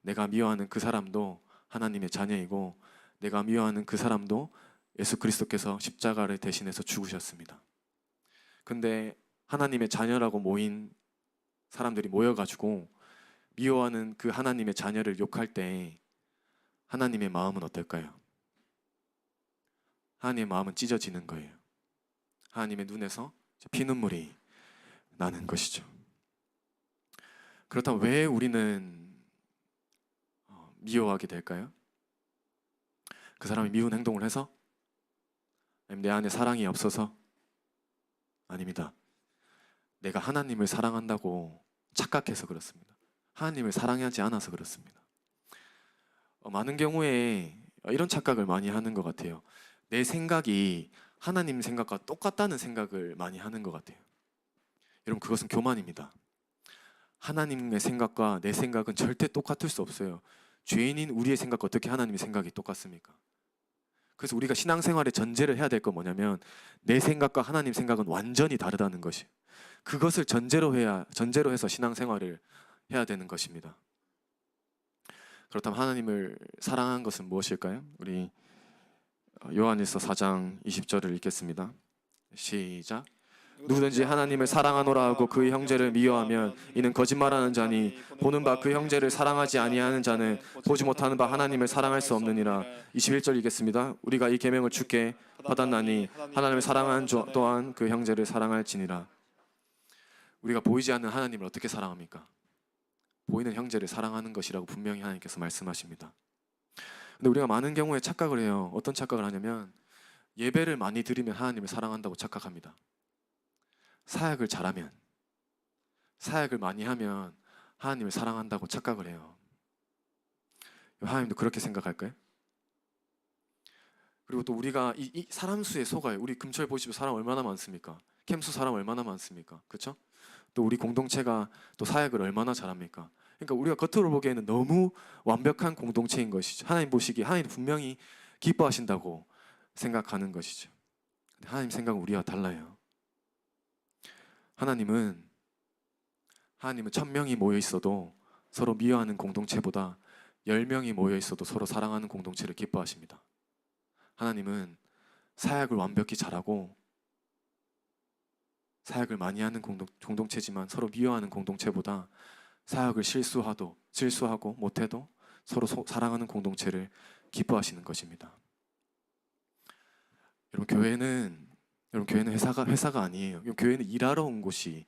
E: 내가 미워하는 그 사람도 하나님의 자녀이고, 내가 미워하는 그 사람도 예수 그리스도께서 십자가를 대신해서 죽으셨습니다. 근데 하나님의 자녀라고 모인 사람들이 모여가지고 미워하는 그 하나님의 자녀를 욕할 때 하나님의 마음은 어떨까요? 하나님의 마음은 찢어지는 거예요. 하나님의 눈에서 피눈물이 나는 것이죠. 그렇다면 왜 우리는 미워하게 될까요? 그 사람이 미운 행동을 해서? 아니면 내 안에 사랑이 없어서? 아닙니다. 내가 하나님을 사랑한다고 착각해서 그렇습니다. 하나님을 사랑하지 않아서 그렇습니다. 많은 경우에 이런 착각을 많이 하는 것 같아요. 내 생각이 하나님 생각과 똑같다는 생각을 많이 하는 것 같아요. 여러분, 그것은 교만입니다. 하나님의 생각과 내 생각은 절대 똑같을 수 없어요. 죄인인 우리의 생각과 어떻게 하나님의 생각이 똑같습니까? 그래서 우리가 신앙생활의 전제를 해야 될 건 뭐냐면 내 생각과 하나님 생각은 완전히 다르다는 것이, 그것을 전제로 해서 신앙생활을 해야 되는 것입니다. 그렇다면 하나님을 사랑한 것은 무엇일까요? 우리 요한일서 4장 20절을 읽겠습니다. 시작. 누구든지 하나님을 사랑하노라 하고 그 형제를 미워하면 이는 거짓말하는 자니 보는 바 그 형제를 사랑하지 아니하는 자는 보지 못하는 바 하나님을 사랑할 수 없느니라. 21절 읽겠습니다. 우리가 이 계명을 주께 받았나니 하나님을 사랑하는 자 또한 그 형제를 사랑할지니라. 우리가 보이지 않는 하나님을 어떻게 사랑합니까? 보이는 형제를 사랑하는 것이라고 분명히 하나님께서 말씀하십니다. 근데 우리가 많은 경우에 착각을 해요. 어떤 착각을 하냐면 예배를 많이 드리면 하나님을 사랑한다고 착각합니다. 사역을 잘하면, 사역을 많이 하면 하나님을 사랑한다고 착각을 해요. 하나님도 그렇게 생각할까요? 그리고 또 우리가 이 사람 수에 속아요. 우리 금철 보시고 사람 얼마나 많습니까? 캠수 사람 얼마나 많습니까? 그렇죠? 또 우리 공동체가 또 사역을 얼마나 잘합니까? 그러니까 우리가 겉으로 보기에는 너무 완벽한 공동체인 것이죠. 하나님 보시기에 하나님 분명히 기뻐하신다고 생각하는 것이죠. 근데 하나님 생각은 우리와 달라요. 하나님은 1000명이 모여 있어도 서로 미워하는 공동체보다 10명이 모여 있어도 서로 사랑하는 공동체를 기뻐하십니다. 하나님은 사역을 완벽히 잘하고 사역을 많이 하는 공동체지만 서로 미워하는 공동체보다 사역을 실수하고 못해도 서로 사랑하는 공동체를 기뻐하시는 것입니다. 여러분 교회는 회사가 아니에요. 여러분, 교회는 일하러 온 곳이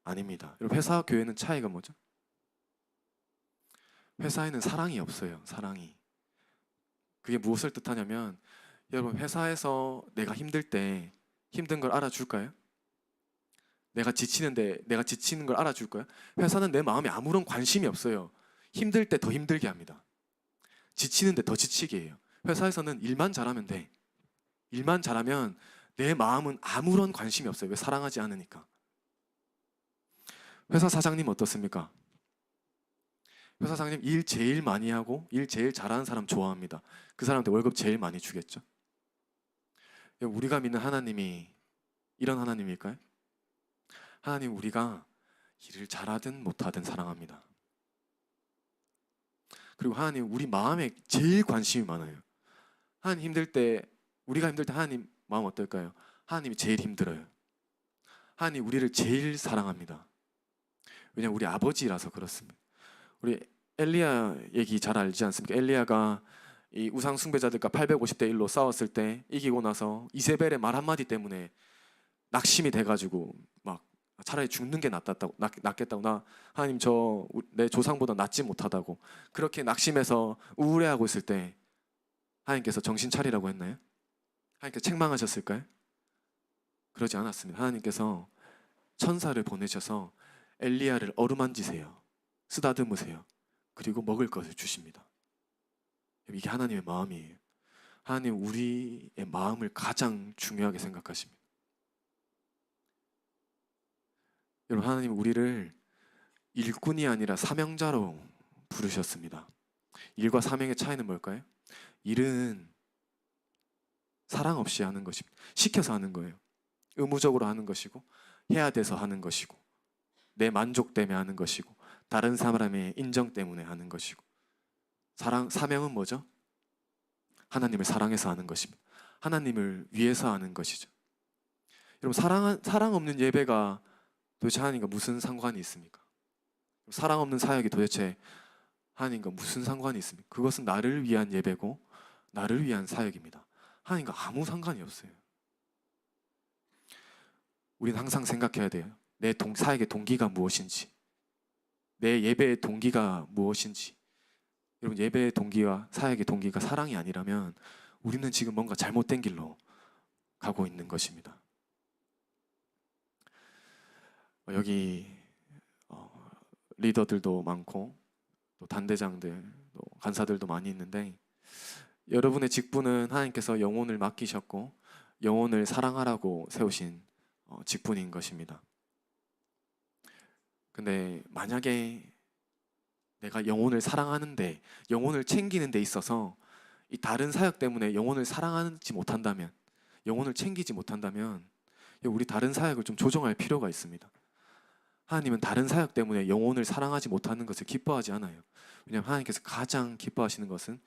E: 아닙니다. 여러분 회사와 교회는 차이가 뭐죠? 회사에는 사랑이 없어요. 사랑이. 그게 무엇을 뜻하냐면 여러분 회사에서 내가 힘들 때 힘든 걸 알아줄까요? 내가 지치는데 내가 지치는 걸 알아줄까요? 회사는 내 마음에 아무런 관심이 없어요. 힘들 때 더 힘들게 합니다. 지치는데 더 지치게 해요. 회사에서는 일만 잘하면 돼. 일만 잘하면 내 마음은 아무런 관심이 없어요. 왜? 사랑하지 않으니까. 회사 사장님 어떻습니까? 회사 사장님 일 제일 많이 하고 일 제일 잘하는 사람 좋아합니다. 그 사람한테 월급 제일 많이 주겠죠. 우리가 믿는 하나님이 이런 하나님일까요? 하나님 우리가 일을 잘하든 못하든 사랑합니다. 그리고 하나님 우리 마음에 제일 관심이 많아요. 하나님 힘들 때 우리가 힘들 때 하나님 마음 어떨까요? 하나님이 제일 힘들어요. 하나님 우리를 제일 사랑합니다. 왜냐하면 우리 아버지라서 그렇습니다. 우리 엘리야 얘기 잘 알지 않습니까? 엘리야가 이 우상 숭배자들과 850대 1로 싸웠을 때 이기고 나서 이세벨의 말 한마디 때문에 낙심이 돼가지고 막 차라리 죽는 게 낫겠다고 나 하나님 저 내 조상보다 낫지 못하다고 그렇게 낙심해서 우울해하고 있을 때 하나님께서 정신 차리라고 했나요? 하나님께서 책망하셨을까요? 그러지 않았습니다. 하나님께서 천사를 보내셔서 엘리야를 어루만지세요. 쓰다듬으세요. 그리고 먹을 것을 주십니다. 이게 하나님의 마음이에요. 하나님 우리의 마음을 가장 중요하게 생각하십니다. 여러분 하나님 우리를 일꾼이 아니라 사명자로 부르셨습니다. 일과 사명의 차이는 뭘까요? 일은 사랑 없이 하는 것입니다. 시켜서 하는 거예요. 의무적으로 하는 것이고 해야 돼서 하는 것이고 내 만족 때문에 하는 것이고 다른 사람의 인정 때문에 하는 것이고 사명은 뭐죠? 하나님을 사랑해서 하는 것입니다. 하나님을 위해서 하는 것이죠. 여러분 사랑 없는 예배가 도대체 하나님과 무슨 상관이 있습니까? 사랑 없는 사역이 도대체 하나님과 무슨 상관이 있습니까? 그것은 나를 위한 예배고 나를 위한 사역입니다. 하나님과 아무 상관이 없어요. 우리는 항상 생각해야 돼요. 내 사역의 동기가 무엇인지, 내 예배의 동기가 무엇인지. 여러분 예배의 동기와 사역의 동기가 사랑이 아니라면 우리는 지금 뭔가 잘못된 길로 가고 있는 것입니다. 여기 리더들도 많고 또 단대장들, 또 간사들도 많이 있는데 여러분의 직분은 하나님께서 영혼을 맡기셨고 영혼을 사랑하라고 세우신 직분인 것입니다. 근데 만약에 내가 영혼을 사랑하는데 영혼을 챙기는 데 있어서 이 다른 사역 때문에 영혼을 사랑하지 못한다면 영혼을 챙기지 못한다면 우리 다른 사역을 좀 조정할 필요가 있습니다. 하나님은 다른 사역 때문에 영혼을 사랑하지 못하는 것을 기뻐하지 않아요. 왜냐하면 하나님께서 가장 기뻐하시는 것은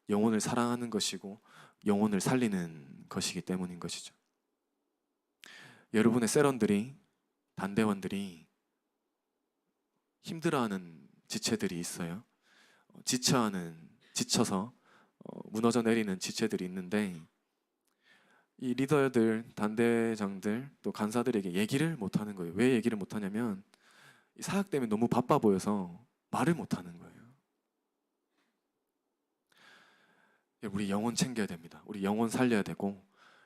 E: 영혼을 사랑하는 것이고 영혼을 살리는 것이기 때문인 것이죠. 여러분의 세런들이 단대원들이 힘들어하는 지체들이 있어요. 지쳐서 무너져 내리는 지체들이 있는데 이 리더들, 단대장들, 또 간사들에게 얘기를 못 하는 거예요. 왜 얘기를 못 하냐면 이 사역 때문에 너무 바빠 보여서 말을 못 하는 거예요. 우리 영혼 챙겨야 됩니다. 우리 영혼 살려야 되고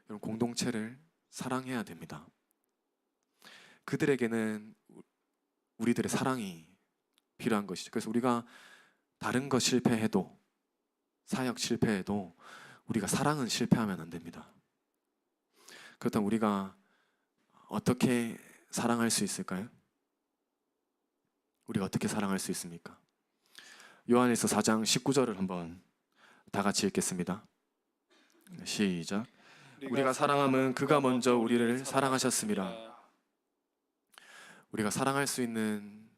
E: 여러분 공동체를 사랑해야 됩니다. 그들에게는 우리들의 사랑이 필요한 것이죠. 그래서 우리가 다른 것 실패해도 사역 실패해도 우리가 사랑은 실패하면 안 됩니다. 그렇다면 우리가 어떻게 사랑할 수 있을까요? 우리가 어떻게 사랑할 수 있습니까? 요한일서 4장 19절을 한번 다 같이 읽겠습니다. 시작. 우리가 사랑함은 그가 먼저 우리를 사랑하셨습니다. 우리가 사랑할 수 있는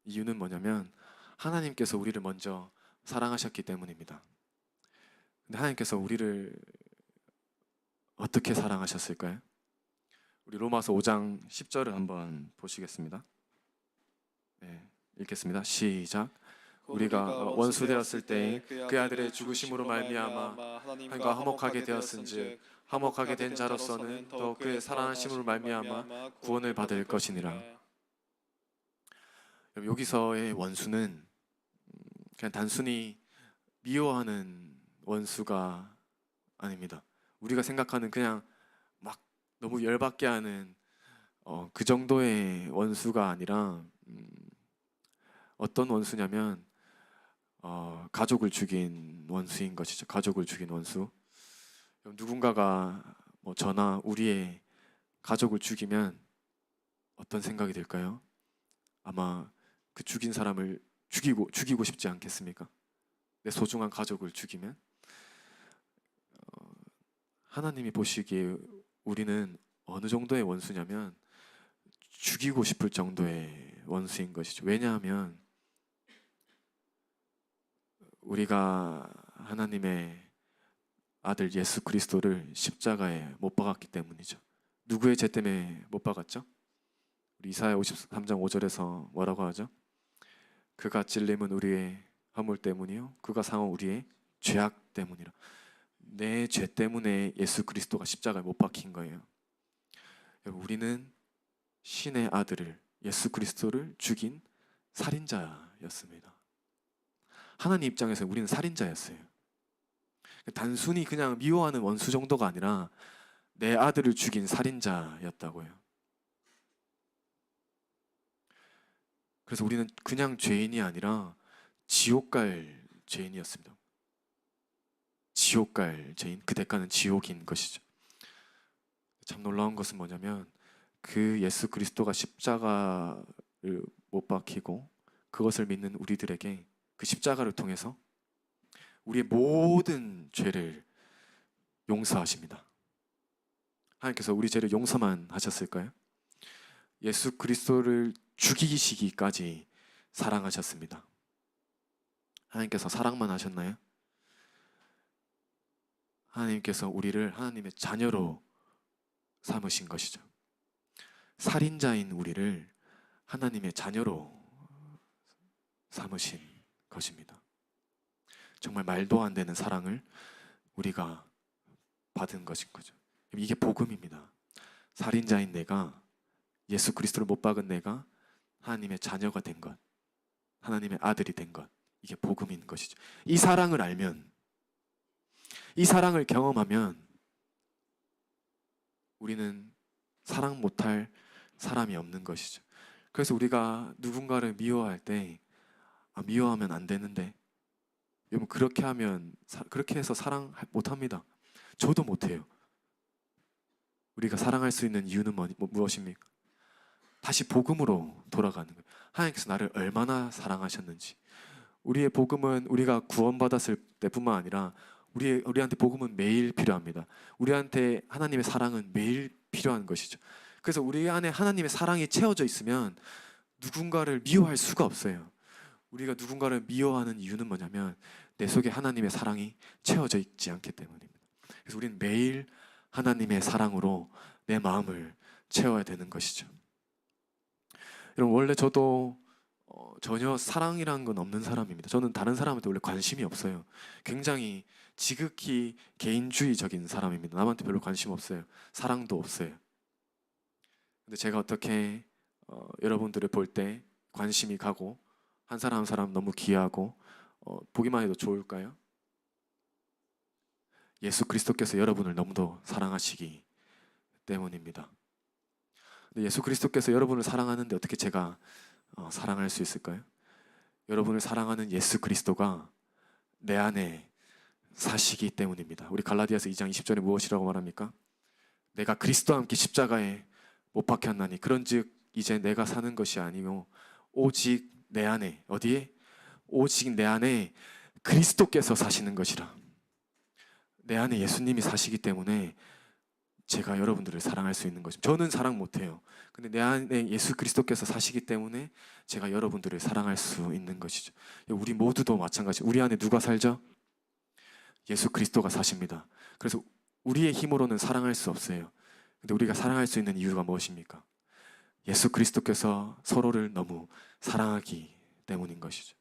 E: 이유는 뭐냐면 하나님께서 우리를 먼저 사랑하셨기 때문입니다. 근데 하나님께서 우리를 어떻게 사랑하셨을까요? 우리 로마서 5장 10절을 한번 보시겠습니다. 네, 읽겠습니다. 시작. 우리가 원수 되었을 때 그 아들의 죽으심으로 말미암아 하나님과 화목하게 되었은즉 화목하게 된 자로서는 더 그의 살아나심으로 말미암아 구원을 받을 것이니라. 여기서의 원수는 그냥 단순히 미워하는 원수가 아닙니다. 우리가 생각하는 그냥 막 너무 열받게 하는 그 정도의 원수가 아니라 어떤 원수냐면 가족을 죽인 원수인 것이죠. 가족을 죽인 원수. 누군가가 저나 우리의 가족을 죽이면 어떤 생각이 들까요? 아마 그 죽인 사람을 죽이고 싶지 않겠습니까? 내 소중한 가족을 죽이면 하나님이 보시기에 우리는 어느 정도의 원수냐면 죽이고 싶을 정도의 원수인 것이죠. 왜냐하면 우리가 하나님의 아들 예수 그리스도를 십자가에 못 박았기 때문이죠. 누구의 죄 때문에 못 박았죠? 우리 이사야 53장 5절에서 뭐라고 하죠? 그가 찔림은 우리의 허물 때문이요 그가 상한 우리의 죄악 때문이라. 내 죄 때문에 예수 그리스도가 십자가에 못 박힌 거예요. 우리는 신의 아들을 예수 그리스도를 죽인 살인자였습니다. 하나님 입장에서 우리는 살인자였어요. 단순히 그냥 미워하는 원수 정도가 아니라 내 아들을 죽인 살인자였다고요. 그래서 우리는 그냥 죄인이 아니라 지옥 갈 죄인이었습니다. 지옥 갈 죄인, 그 대가는 지옥인 것이죠. 참 놀라운 것은 뭐냐면 그 예수 그리스도가 십자가를 못 박히고 그것을 믿는 우리들에게 그 십자가를 통해서 우리의 모든 죄를 용서하십니다. 하나님께서 우리 죄를 용서만 하셨을까요? 예수 그리스도를 죽이시기까지 사랑하셨습니다. 하나님께서 사랑만 하셨나요? 하나님께서 우리를 하나님의 자녀로 삼으신 것이죠. 살인자인 우리를 하나님의 자녀로 삼으신 것입니다. 정말 말도 안 되는 사랑을 우리가 받은 것인 거죠. 이게 복음입니다. 살인자인 내가, 예수 그리스도를 못 박은 내가 하나님의 자녀가 된 것, 하나님의 아들이 된 것, 이게 복음인 것이죠. 이 사랑을 알면, 이 사랑을 경험하면 우리는 사랑 못할 사람이 없는 것이죠. 그래서 우리가 누군가를 미워할 때 미워하면 안 되는데, 여러분 그렇게 해서 사랑 못합니다. 저도 못해요. 우리가 사랑할 수 있는 이유는 무엇입니까? 다시 복음으로 돌아가는 거예요. 하나님께서 나를 얼마나 사랑하셨는지. 우리의 복음은 우리가 구원받았을 때뿐만 아니라 우리한테 복음은 매일 필요합니다. 우리한테 하나님의 사랑은 매일 필요한 것이죠. 그래서 우리 안에 하나님의 사랑이 채워져 있으면 누군가를 미워할 수가 없어요. 우리가 누군가를 미워하는 이유는 뭐냐면 내 속에 하나님의 사랑이 채워져 있지 않기 때문입니다. 그래서 우리는 매일 하나님의 사랑으로 내 마음을 채워야 되는 것이죠. 여러분, 원래 저도 전혀 사랑이라는 건 없는 사람입니다. 저는 다른 사람한테 원래 관심이 없어요. 굉장히 지극히 개인주의적인 사람입니다. 남한테 별로 관심 없어요. 사랑도 없어요. 근데 제가 어떻게 여러분들을 볼 때 관심이 가고 한 사람 한 사람 너무 귀하고 보기만 해도 좋을까요? 예수 그리스도께서 여러분을 너무도 사랑하시기 때문입니다. 근데 예수 그리스도께서 여러분을 사랑하는데 어떻게 제가 사랑할 수 있을까요? 여러분을 사랑하는 예수 그리스도가 내 안에 사시기 때문입니다. 우리 갈라디아서 2장 20절에 무엇이라고 말합니까? 내가 그리스도와 함께 십자가에 못 박혔나니 그런즉 이제 내가 사는 것이 아니요 오직 내 안에 어디에? 오직 내 안에 그리스도께서 사시는 것이라. 내 안에 예수님이 사시기 때문에 제가 여러분들을 사랑할 수 있는 것입니다. 저는 사랑 못해요. 근데 내 안에 예수 그리스도께서 사시기 때문에 제가 여러분들을 사랑할 수 있는 것이죠. 우리 모두도 마찬가지. 우리 안에 누가 살죠? 예수 그리스도가 사십니다. 그래서 우리의 힘으로는 사랑할 수 없어요. 근데 우리가 사랑할 수 있는 이유가 무엇입니까? 예수 그리스도께서 서로를 너무 사랑하기 때문인 것이죠.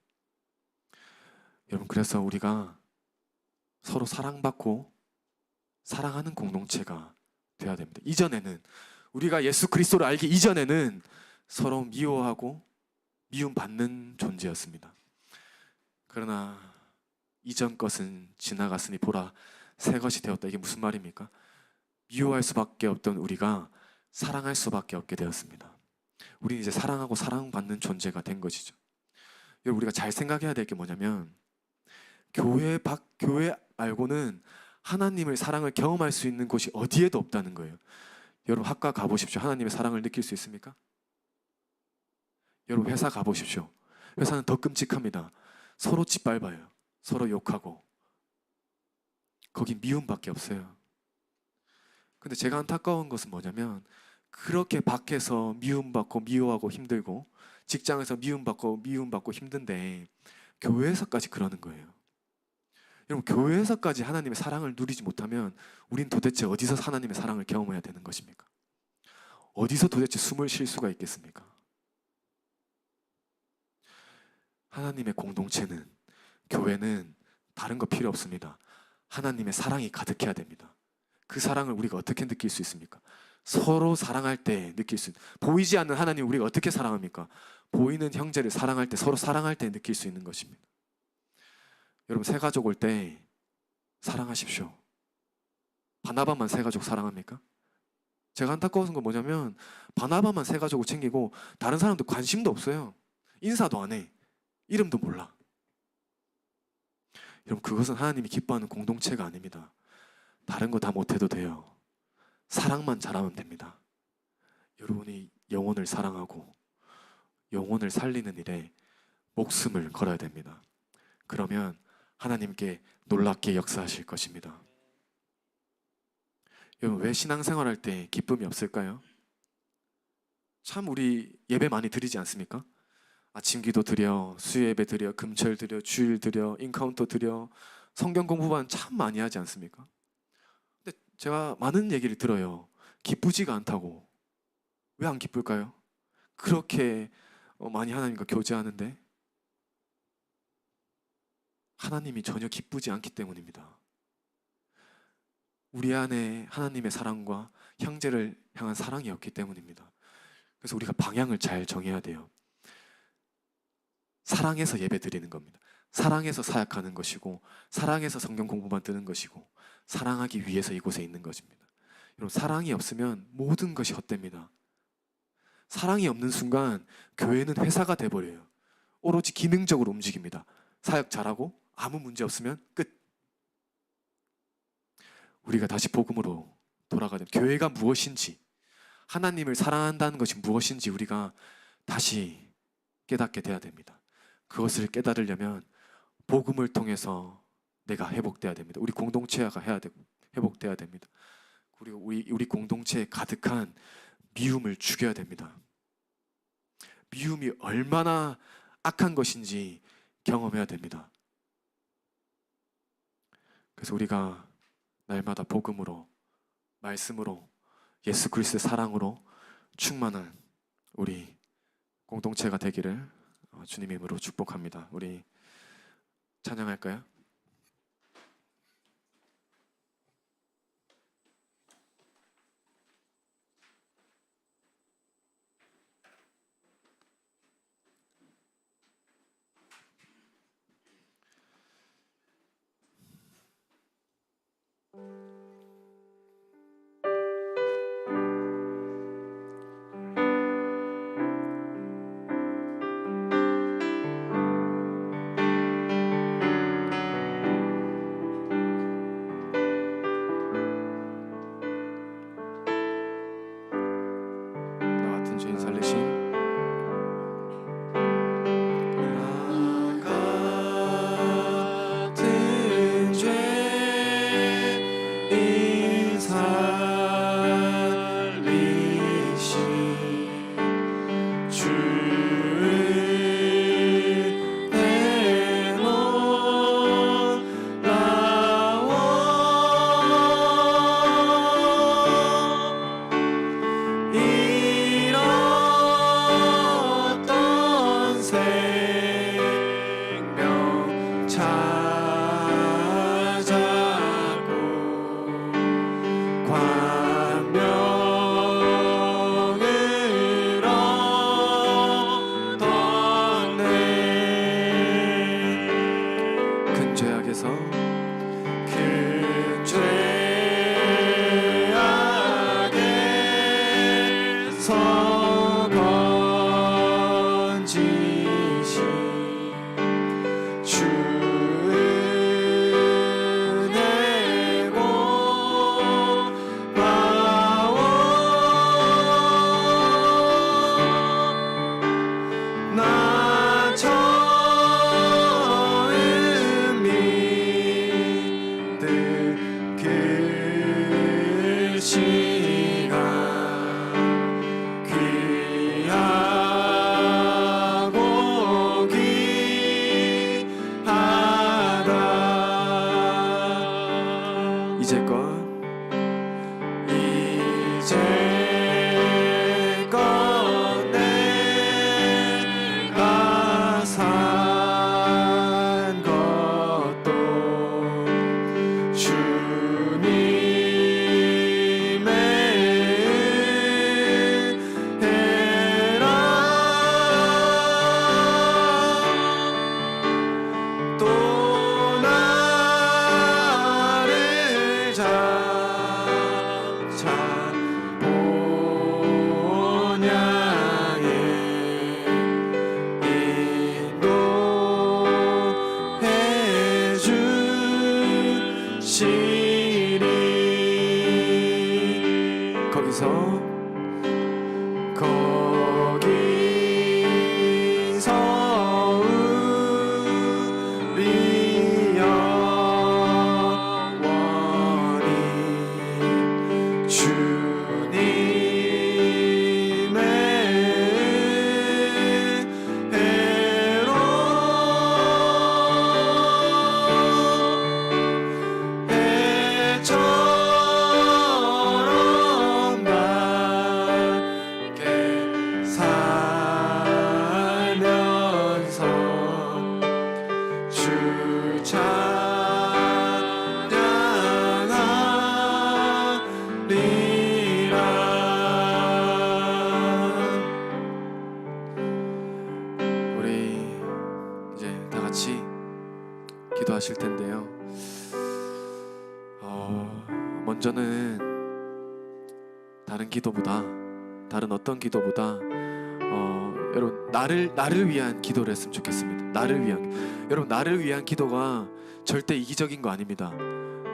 E: 여러분, 그래서 우리가 서로 사랑받고 사랑하는 공동체가 돼야 됩니다. 이전에는 우리가 예수 그리스도를 알기 이전에는 서로 미워하고 미움받는 존재였습니다. 그러나 이전 것은 지나갔으니 보라 새 것이 되었다. 이게 무슨 말입니까? 미워할 수밖에 없던 우리가 사랑할 수밖에 없게 되었습니다. 우리는 이제 사랑하고 사랑받는 존재가 된 것이죠. 여러분, 우리가 잘 생각해야 될 게 뭐냐면 교회 말고는 하나님의 사랑을 경험할 수 있는 곳이 어디에도 없다는 거예요. 여러분, 학과 가보십시오. 하나님의 사랑을 느낄 수 있습니까? 여러분, 회사 가보십시오. 회사는 더 끔찍합니다. 서로 짓밟아요. 서로 욕하고. 거긴 미움밖에 없어요. 근데 제가 안타까운 것은 뭐냐면 그렇게 밖에서 미움받고 미워하고 힘들고 직장에서 미움받고 힘든데 교회에서까지 그러는 거예요. 여러분, 교회에서까지 하나님의 사랑을 누리지 못하면 우린 도대체 어디서 하나님의 사랑을 경험해야 되는 것입니까? 어디서 도대체 숨을 쉴 수가 있겠습니까? 하나님의 공동체는, 교회는 다른 거 필요 없습니다. 하나님의 사랑이 가득해야 됩니다. 그 사랑을 우리가 어떻게 느낄 수 있습니까? 서로 사랑할 때 느낄 수 있는, 보이지 않는 하나님 우리가 어떻게 사랑합니까? 보이는 형제를 사랑할 때, 서로 사랑할 때 느낄 수 있는 것입니다. 여러분, 새 가족 올 때 사랑하십시오. 바나바만 새 가족 사랑합니까? 제가 안타까운 건 뭐냐면 바나바만 새 가족을 챙기고 다른 사람도 관심도 없어요. 인사도 안 해. 이름도 몰라. 여러분, 그것은 하나님이 기뻐하는 공동체가 아닙니다. 다른 거 다 못해도 돼요. 사랑만 잘하면 됩니다. 여러분이 영혼을 사랑하고 영혼을 살리는 일에 목숨을 걸어야 됩니다. 그러면 하나님께 놀랍게 역사하실 것입니다. 여러분, 왜 신앙생활 할 때 기쁨이 없을까요? 참 우리 예배 많이 드리지 않습니까? 아침 기도 드려, 수요예배 드려, 금철 드려, 주일 드려, 인카운터 드려, 성경 공부만 참 많이 하지 않습니까? 근데 제가 많은 얘기를 들어요. 기쁘지가 않다고. 왜 안 기쁠까요? 그렇게 많이 하나님과 교제하는데 하나님이 전혀 기쁘지 않기 때문입니다. 우리 안에 하나님의 사랑과 형제를 향한 사랑이 없기 때문입니다. 그래서 우리가 방향을 잘 정해야 돼요. 사랑해서 예배 드리는 겁니다. 사랑해서 사역하는 것이고, 사랑해서 성경 공부만 뜨는 것이고, 사랑하기 위해서 이곳에 있는 것입니다. 여러분, 사랑이 없으면 모든 것이 헛됩니다. 사랑이 없는 순간 교회는 회사가 돼버려요. 오로지 기능적으로 움직입니다. 사역 잘하고 아무 문제 없으면 끝. 우리가 다시 복음으로 돌아가야 됩니다. 교회가 무엇인지, 하나님을 사랑한다는 것이 무엇인지 우리가 다시 깨닫게 돼야 됩니다. 그것을 깨달으려면 복음을 통해서 내가 회복돼야 됩니다. 우리 공동체가 회복돼야 됩니다. 그리고 우리 공동체에 가득한 미움을 죽여야 됩니다. 미움이 얼마나 악한 것인지 경험해야 됩니다. 그래서 우리가 날마다 복음으로, 말씀으로, 예수 그리스도의 사랑으로 충만한 우리 공동체가 되기를 주님의 이름으로 축복합니다. 우리 찬양할까요? 같이 기도하실 텐데요. 먼저는 다른 기도보다, 다른 어떤 기도보다 여러분 나를 위한 기도를 했으면 좋겠습니다. 나를 위한, 여러분 나를 위한 기도가 절대 이기적인 거 아닙니다.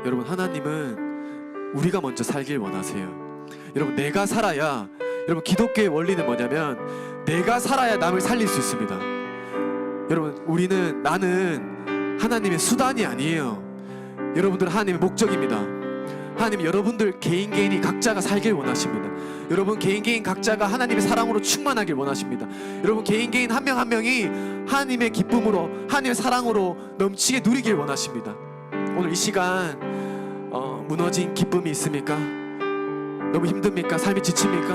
E: 여러분 하나님은 우리가 먼저 살길 원하세요. 여러분 내가 살아야, 여러분 기독교의 원리는 뭐냐면 내가 살아야 남을 살릴 수 있습니다. 여러분 나는 하나님의 수단이 아니에요. 여러분들은 하나님의 목적입니다. 하나님 여러분들 개인이 각자가 살길 원하십니다. 여러분 개인 각자가 하나님의 사랑으로 충만하길 원하십니다. 여러분 개인 한 명 한 명이 하나님의 기쁨으로, 하나님의 사랑으로 넘치게 누리길 원하십니다. 오늘 이 시간 무너진 기쁨이 있습니까? 너무 힘듭니까? 삶이 지칩니까?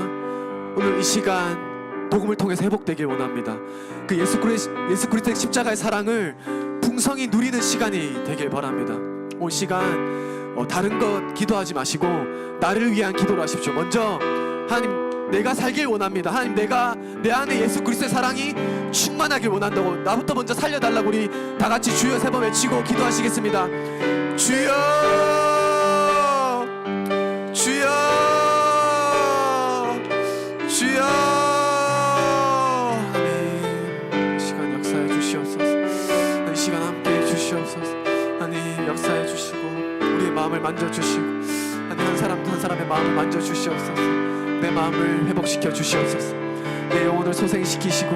E: 오늘 이 시간 복음을 통해서 회복되길 원합니다. 그 예수 그리스도의 십자가의 사랑을 풍성히 누리는 시간이 되길 바랍니다. 오늘 시간 다른 것 기도하지 마시고 나를 위한 기도를 하십시오. 먼저 하나님 내가 살길 원합니다. 하나님 내가 내 안에 예수 그리스도의 사랑이 충만하길 원한다고 나부터 먼저 살려달라고 우리 다 같이 주여 3번 외치고 기도하시겠습니다. 주여 주여 주여. 하나님 이 시간 역사해 주시옵소서. 이 시간 함께해 주시옵소서. 하나님 역사해 주시고 우리의 마음을 만져주시고 하나님 한 사람 한 사람의 마음을 만져주시옵소서. 내 마음을 회복시켜 주시옵소서. 내 영혼을 소생시키시고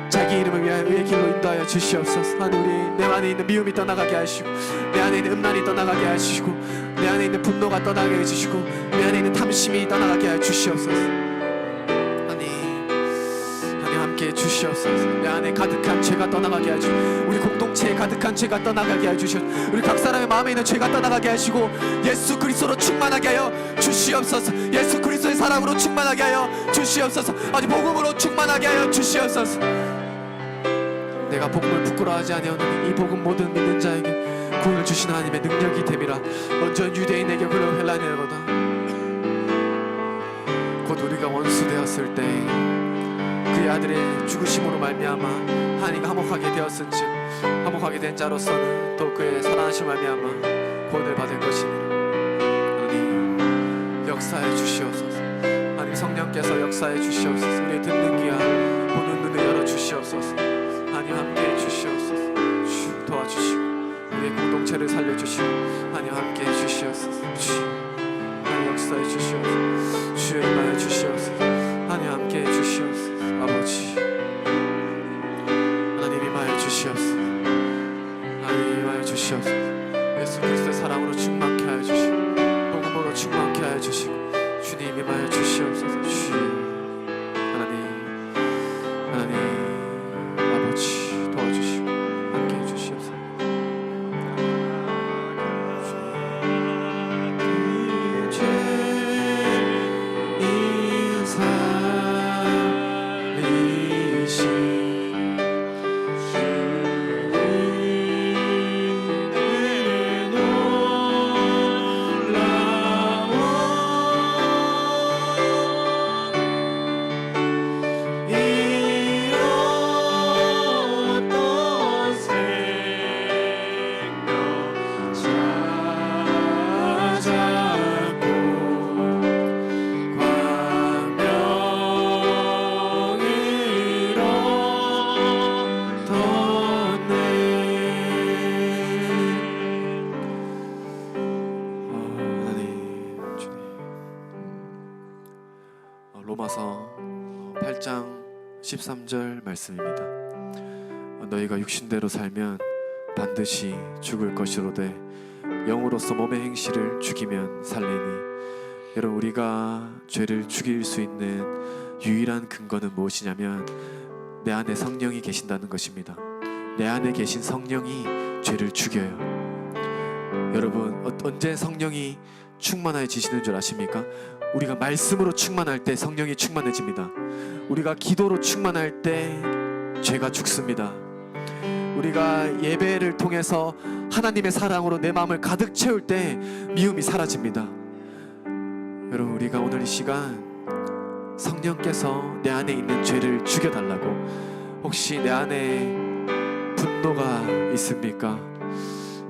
E: 자기 이름을 위하여 의의 길로 인도하여 주시옵소서. 하나님 우리 내 안에 있는 미움이 떠나가게 하시고 내 안에 있는 음란이 떠나가게 하시고 내 안에 있는 분노가 떠나게 해주시고 내 안에 있는 탐심이 떠나가게 하여 주시옵소서. 함께 주시옵소서. 내 안에 가득한 죄가 떠나가게 하시고 우리 공동체에 가득한 죄가 떠나가게 하시고 우리 각 사람의 마음에 있는 죄가 떠나가게 하시고 예수 그리스도로 충만하게 하여 주시옵소서. 예수 그리스도의 사랑으로 충만하게 하여 주시옵소서. 아주 복음으로 충만하게 하여 주시옵소서. 내가 복음을 부끄러워하지 아니하노니 이 복음 모든 믿는 자에게 구원을 주신 하나님의 능력이 됨이라. 먼저 유대인에게 그리고 헬라인에게로다. 곧 우리가 원수 되었을 때 그의 아들의 죽으심으로 말미암아 하나님과 화목하게 되었은즉 화목하게 된 자로서는 또 그의 살아나심 말미암아 구원을 받을 것이니라. 하나님 역사해 주시옵소서. 하나님 성령께서 역사해 주시옵소서. 우리의 듣는 귀와 보는 눈을 열어 주시옵소서. 하나님 함께해 주시옵소서. 주 도와주시고 우리의 공동체를 살려주시고 하나님 함께해 주시옵소서. 주 하나님 역사해 주시옵소서. 주의 임하여 주시옵소서. 하나님 함께해 주시옵소서. 아버지 하나님 임하여 주시옵소서. 하나님 임하여 주시옵소서. 예수 그리스도의 사랑으로 충만케 하여 주시고 복음으로 충만케 하여 주시고 주님 임하여 주시옵소서. 주님 하나님 아버지 도와주시고 함께해 주시옵소서. 로마서 8장 13절 말씀입니다. 너희가 육신대로 살면 반드시 죽을 것이로되 영으로서 몸의 행실을 죽이면 살리니. 여러분 우리가 죄를 죽일 수 있는 유일한 근거는 무엇이냐면 내 안에 성령이 계신다는 것입니다. 내 안에 계신 성령이 죄를 죽여요. 여러분 언제 성령이 충만해지시는 줄 아십니까? 우리가 말씀으로 충만할 때 성령이 충만해집니다. 우리가 기도로 충만할 때 죄가 죽습니다. 우리가 예배를 통해서 하나님의 사랑으로 내 마음을 가득 채울 때 미움이 사라집니다. 여러분 우리가 오늘 이 시간 성령께서 내 안에 있는 죄를 죽여달라고, 혹시 내 안에 분노가
F: 있습니까?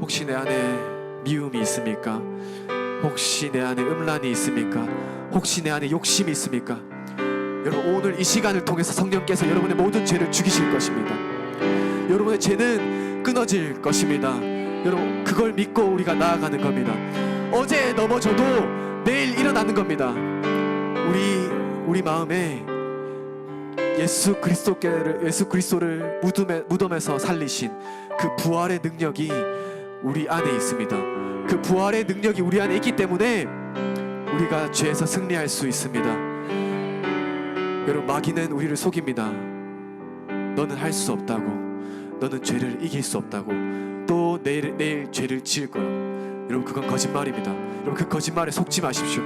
F: 혹시 내 안에 미움이 있습니까? 혹시 내 안에 음란이 있습니까? 혹시 내 안에 욕심이 있습니까? 여러분, 오늘 이 시간을 통해서 성령께서 여러분의 모든 죄를 죽이실 것입니다. 여러분의 죄는 끊어질 것입니다. 여러분, 그걸 믿고 우리가 나아가는 겁니다. 어제 넘어져도 내일 일어나는 겁니다. 우리 마음에 예수 그리스도를 무덤에서 살리신 그 부활의 능력이 우리 안에 있습니다. 그 부활의 능력이 우리 안에 있기 때문에 우리가 죄에서 승리할 수 있습니다. 여러분, 마귀는 우리를 속입니다. 너는 할 수 없다고, 너는 죄를 이길 수 없다고, 또 내일 죄를 지을 거라고. 여러분, 그건 거짓말입니다. 여러분, 그 거짓말에 속지 마십시오.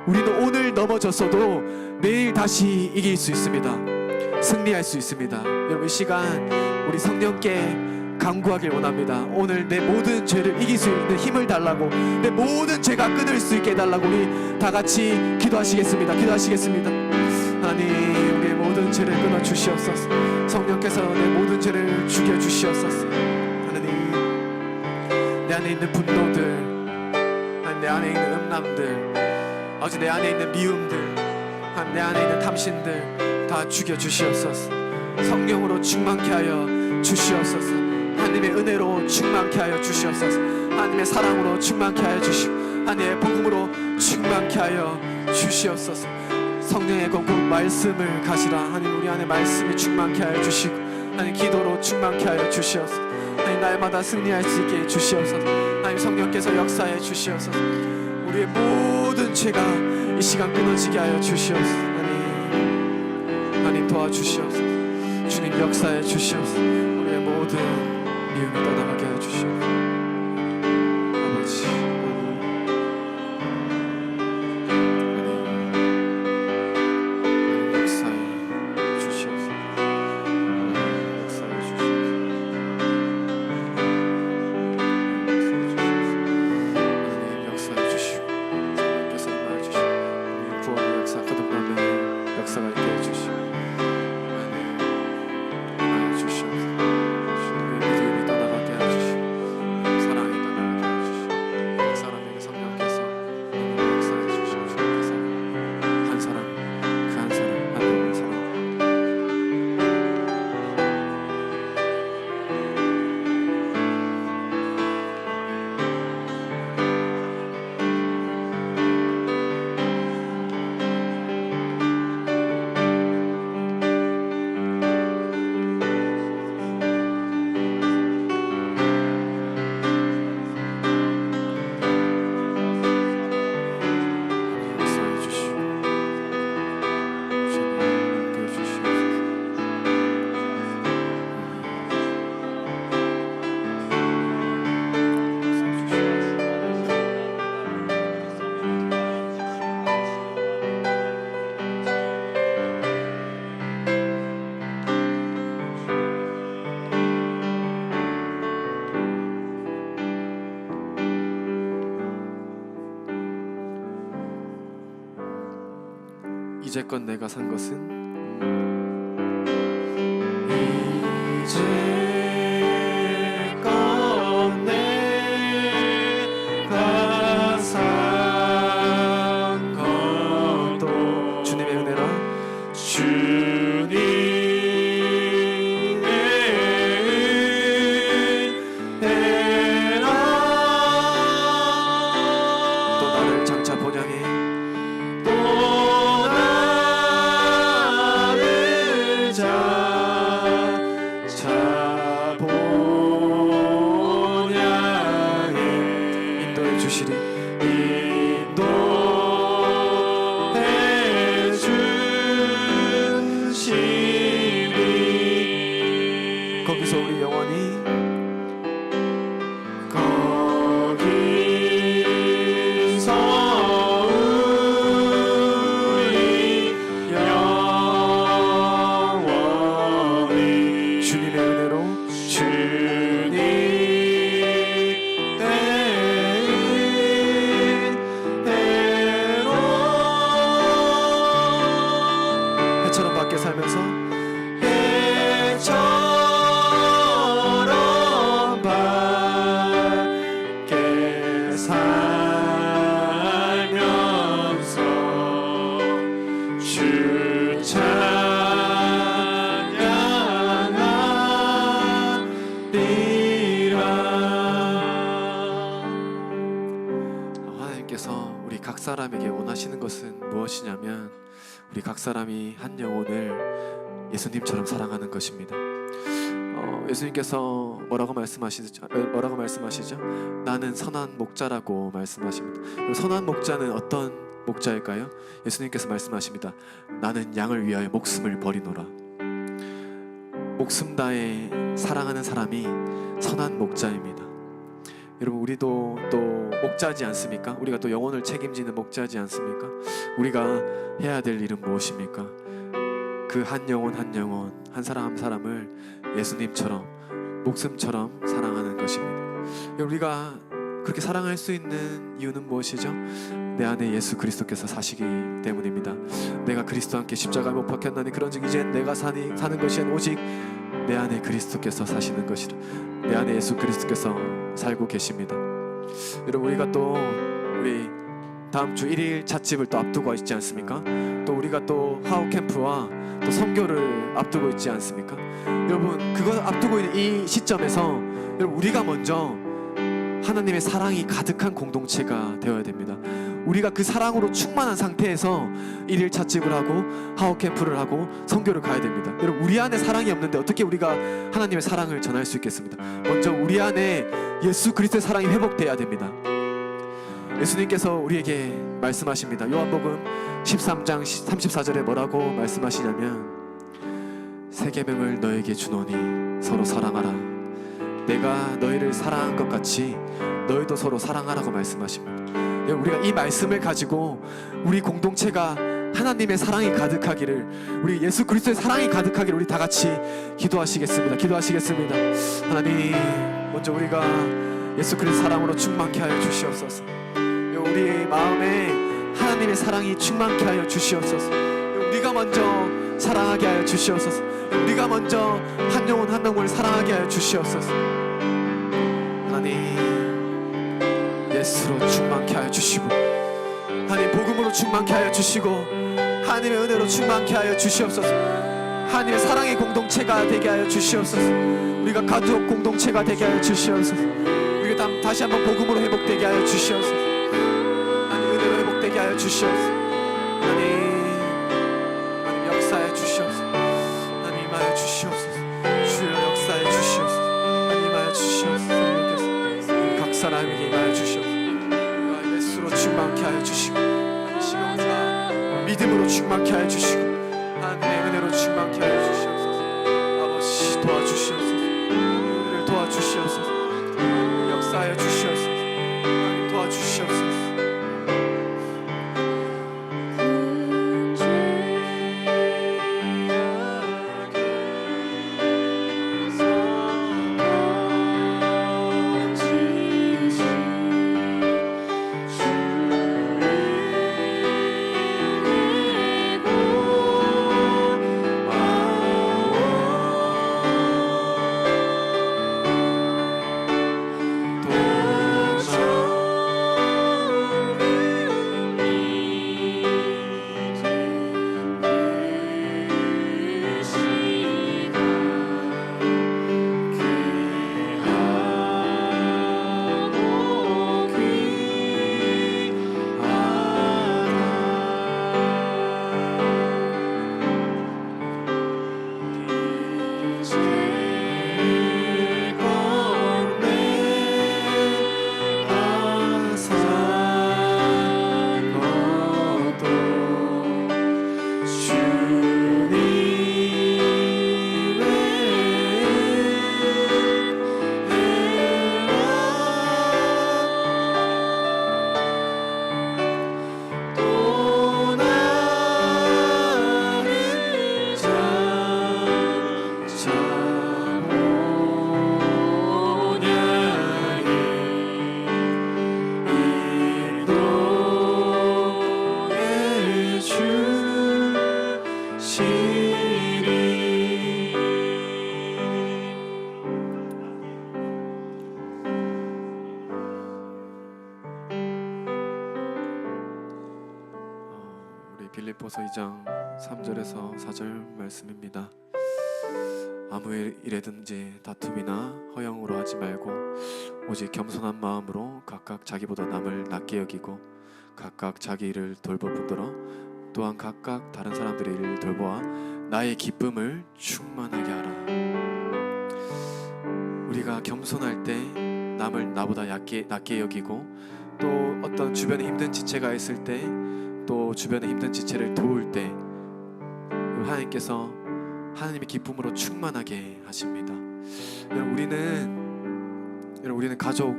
F: 우리는 오늘 넘어졌어도 내일 다시 이길 수 있습니다. 승리할 수 있습니다. 여러분, 이 시간 우리 성령께 간구하길 원합니다. 오늘 내 모든 죄를 이길 수 있는 힘을 달라고, 내 모든 죄가 끊을 수 있게 해달라고 우리 다 같이 기도하시겠습니다. 기도하시겠습니다. 하나님, 우리의 모든 죄를 끊어 주시옵소서. 성령께서 내 모든 죄를 죽여 주시옵소서. 하나님, 내 안에 있는 분노들, 하나님, 내 안에 있는 음란들, 아버지, 내 안에 있는 미움들, 하나님, 내 안에 있는 탐심들 다 죽여 주시옵소서. 성령으로 충만케 하여 주시옵소서. 하나님의 은혜로 충만케 하여 주시옵소서. 하나님의 사랑으로 충만케 하여 주시고, 하나님의 복음으로 충만케 하여 주시옵소서. 성령의 공급 말씀을 가시라. 하나님, 우리 안에 말씀이 충만케 하여 주시고, 하나님, 기도로 충만케 하여 주시옵소서. 하나님, 날마다 승리할 수 있게 주시옵소서. 하나님, 성령께서 역사해 주시옵소서. 우리의 모든 죄가 이 시간 끊어지게 하여 주시옵소서. 하나님 도와주시옵소서. 주님 역사해 주시옵소서. 우리의 모든 미움이 떠나가게 해 주시옵소서. 아버지, 하나님 역사해 주시옵소서. 역사해 주시옵소서. 하나님 역사해 주시고, 성령께서 임하여 주시고, 우리 구원의 역사, 거듭남의 역사가 있게 해 주시고, 이제껏 내가 산 것은 이제껏 내가 산 것도 주님의 은혜라. 주님의 은혜라. 또 나를 장차 본향에, 또 나를 하나님께서 우리 각 사람에게 원하시는 것은 무엇이냐면 우리 각 사람이 한 영혼을 예수님처럼 사랑하는 것입니다. 예수님께서 뭐라고 말씀하시죠? 나는 선한 목자라고 말씀하십니다. 그럼 선한 목자는 어떤 목자일까요? 예수님께서 말씀하십니다. 나는 양을 위하여 목숨을 버리노라. 목숨 다해 사랑하는 사람이 선한 목자입니다. 여러분, 우리도 또 목자지 않습니까? 우리가 또 영혼을 책임지는 목자지 않습니까? 우리가 해야 될 일은 무엇입니까? 그 한 영혼 한 사람 한 사람을 예수님처럼 목숨처럼 사랑하는 것입니다. 우리가 그렇게 사랑할 수 있는 이유는 무엇이죠? 내 안에 예수 그리스도께서 사시기 때문입니다. 내가 그리스도와 함께 십자가에 못 박혔나니 그런즉 이젠 내가 사는 것이 오직 내 안에 그리스도께서 사시는 것이라. 내 안에 예수 그리스도께서 살고 계십니다. 여러분, 우리가 또 우리 다음 주 1일 찻집을 또 앞두고 있지 않습니까? 또 우리가 또 하우 캠프와 또 선교를 앞두고 있지 않습니까? 여러분, 그거 앞두고 있는 이 시점에서 여러분, 우리가 먼저 하나님의 사랑이 가득한 공동체가 되어야 됩니다. 우리가 그 사랑으로 충만한 상태에서 1일 찻집을 하고 하우 캠프를 하고 선교를 가야 됩니다. 여러분, 우리 안에 사랑이 없는데 어떻게 우리가 하나님의 사랑을 전할 수 있겠습니까? 먼저 우리 안에 예수 그리스도의 사랑이 회복돼야 됩니다. 예수님께서 우리에게 말씀하십니다. 요한복음 13장 34절에 뭐라고 말씀하시냐면 새 계명을 너에게 주노니 서로 사랑하라. 내가 너희를 사랑한 것 같이 너희도 서로 사랑하라고 말씀하십니다. 우리가 이 말씀을 가지고 우리 공동체가 하나님의 사랑이 가득하기를, 우리 예수 그리스도의 사랑이 가득하기를 우리 다 같이 기도하시겠습니다. 하나님, 먼저 우리가 예수 그리스도 사랑으로 충만케 하여 주시옵소서. 우리 마음에 하나님의 사랑이 충만케 하여 주시옵소서. 우리가 먼저 사랑하게 하여 주시옵소서. 우리가 먼저 한 영혼 한 영혼을 사랑하게 하여 주시옵소서. 하나님, 예수로 충만케 하여 주시고, 하나님 복음으로 충만케 하여 주시고, 하나님의 은혜로 충만케 하여 주시옵소서. 하나님의 사랑의 공동체가 되게 하여 주시옵소서. 우리가 가족 공동체가 되게 하여 주시옵소서. 우리가 다시 한번 복음으로 회복되게 하여 주시옵소서. 하나님 은혜로 회복되게 하여 주시옵소서. 하나님 역사해 주시옵소서. 하나님 임하여 주시옵소서. 주여 역사해 주시옵소서. 하나님 임하여 주시옵소서. 각 사람에게 임하여 주시옵소서. 우리가 예수로 충만케 하여 주시고, 시간과 믿음으로 충만케 하여 주시고, 하나님의 은혜로 충만케 하여 주시옵소서. 아버지 도와주시옵소서. 우리를 도와주시옵소서. 역사하여 주시옵소서. 하나님 도와주시옵소서.
E: 빌립보서 2장 3절에서 4절 말씀입니다.
F: 아무 일에든지 다툼이나 허영으로 하지 말고 오직 겸손한 마음으로 각각 자기보다 남을 낮게 여기고 각각 자기 일을 돌보분들어 또한 각각 다른 사람들의 일을 돌보아 나의 기쁨을 충만하게 하라. 우리가 겸손할 때 남을 나보다 낮게 여기고 또 어떤 주변에 힘든 지체가 있을 때 또 주변에 힘든 지체를 도울 때 하나님께서 하나님의 기쁨으로 충만하게 하십니다. 여러분 우리는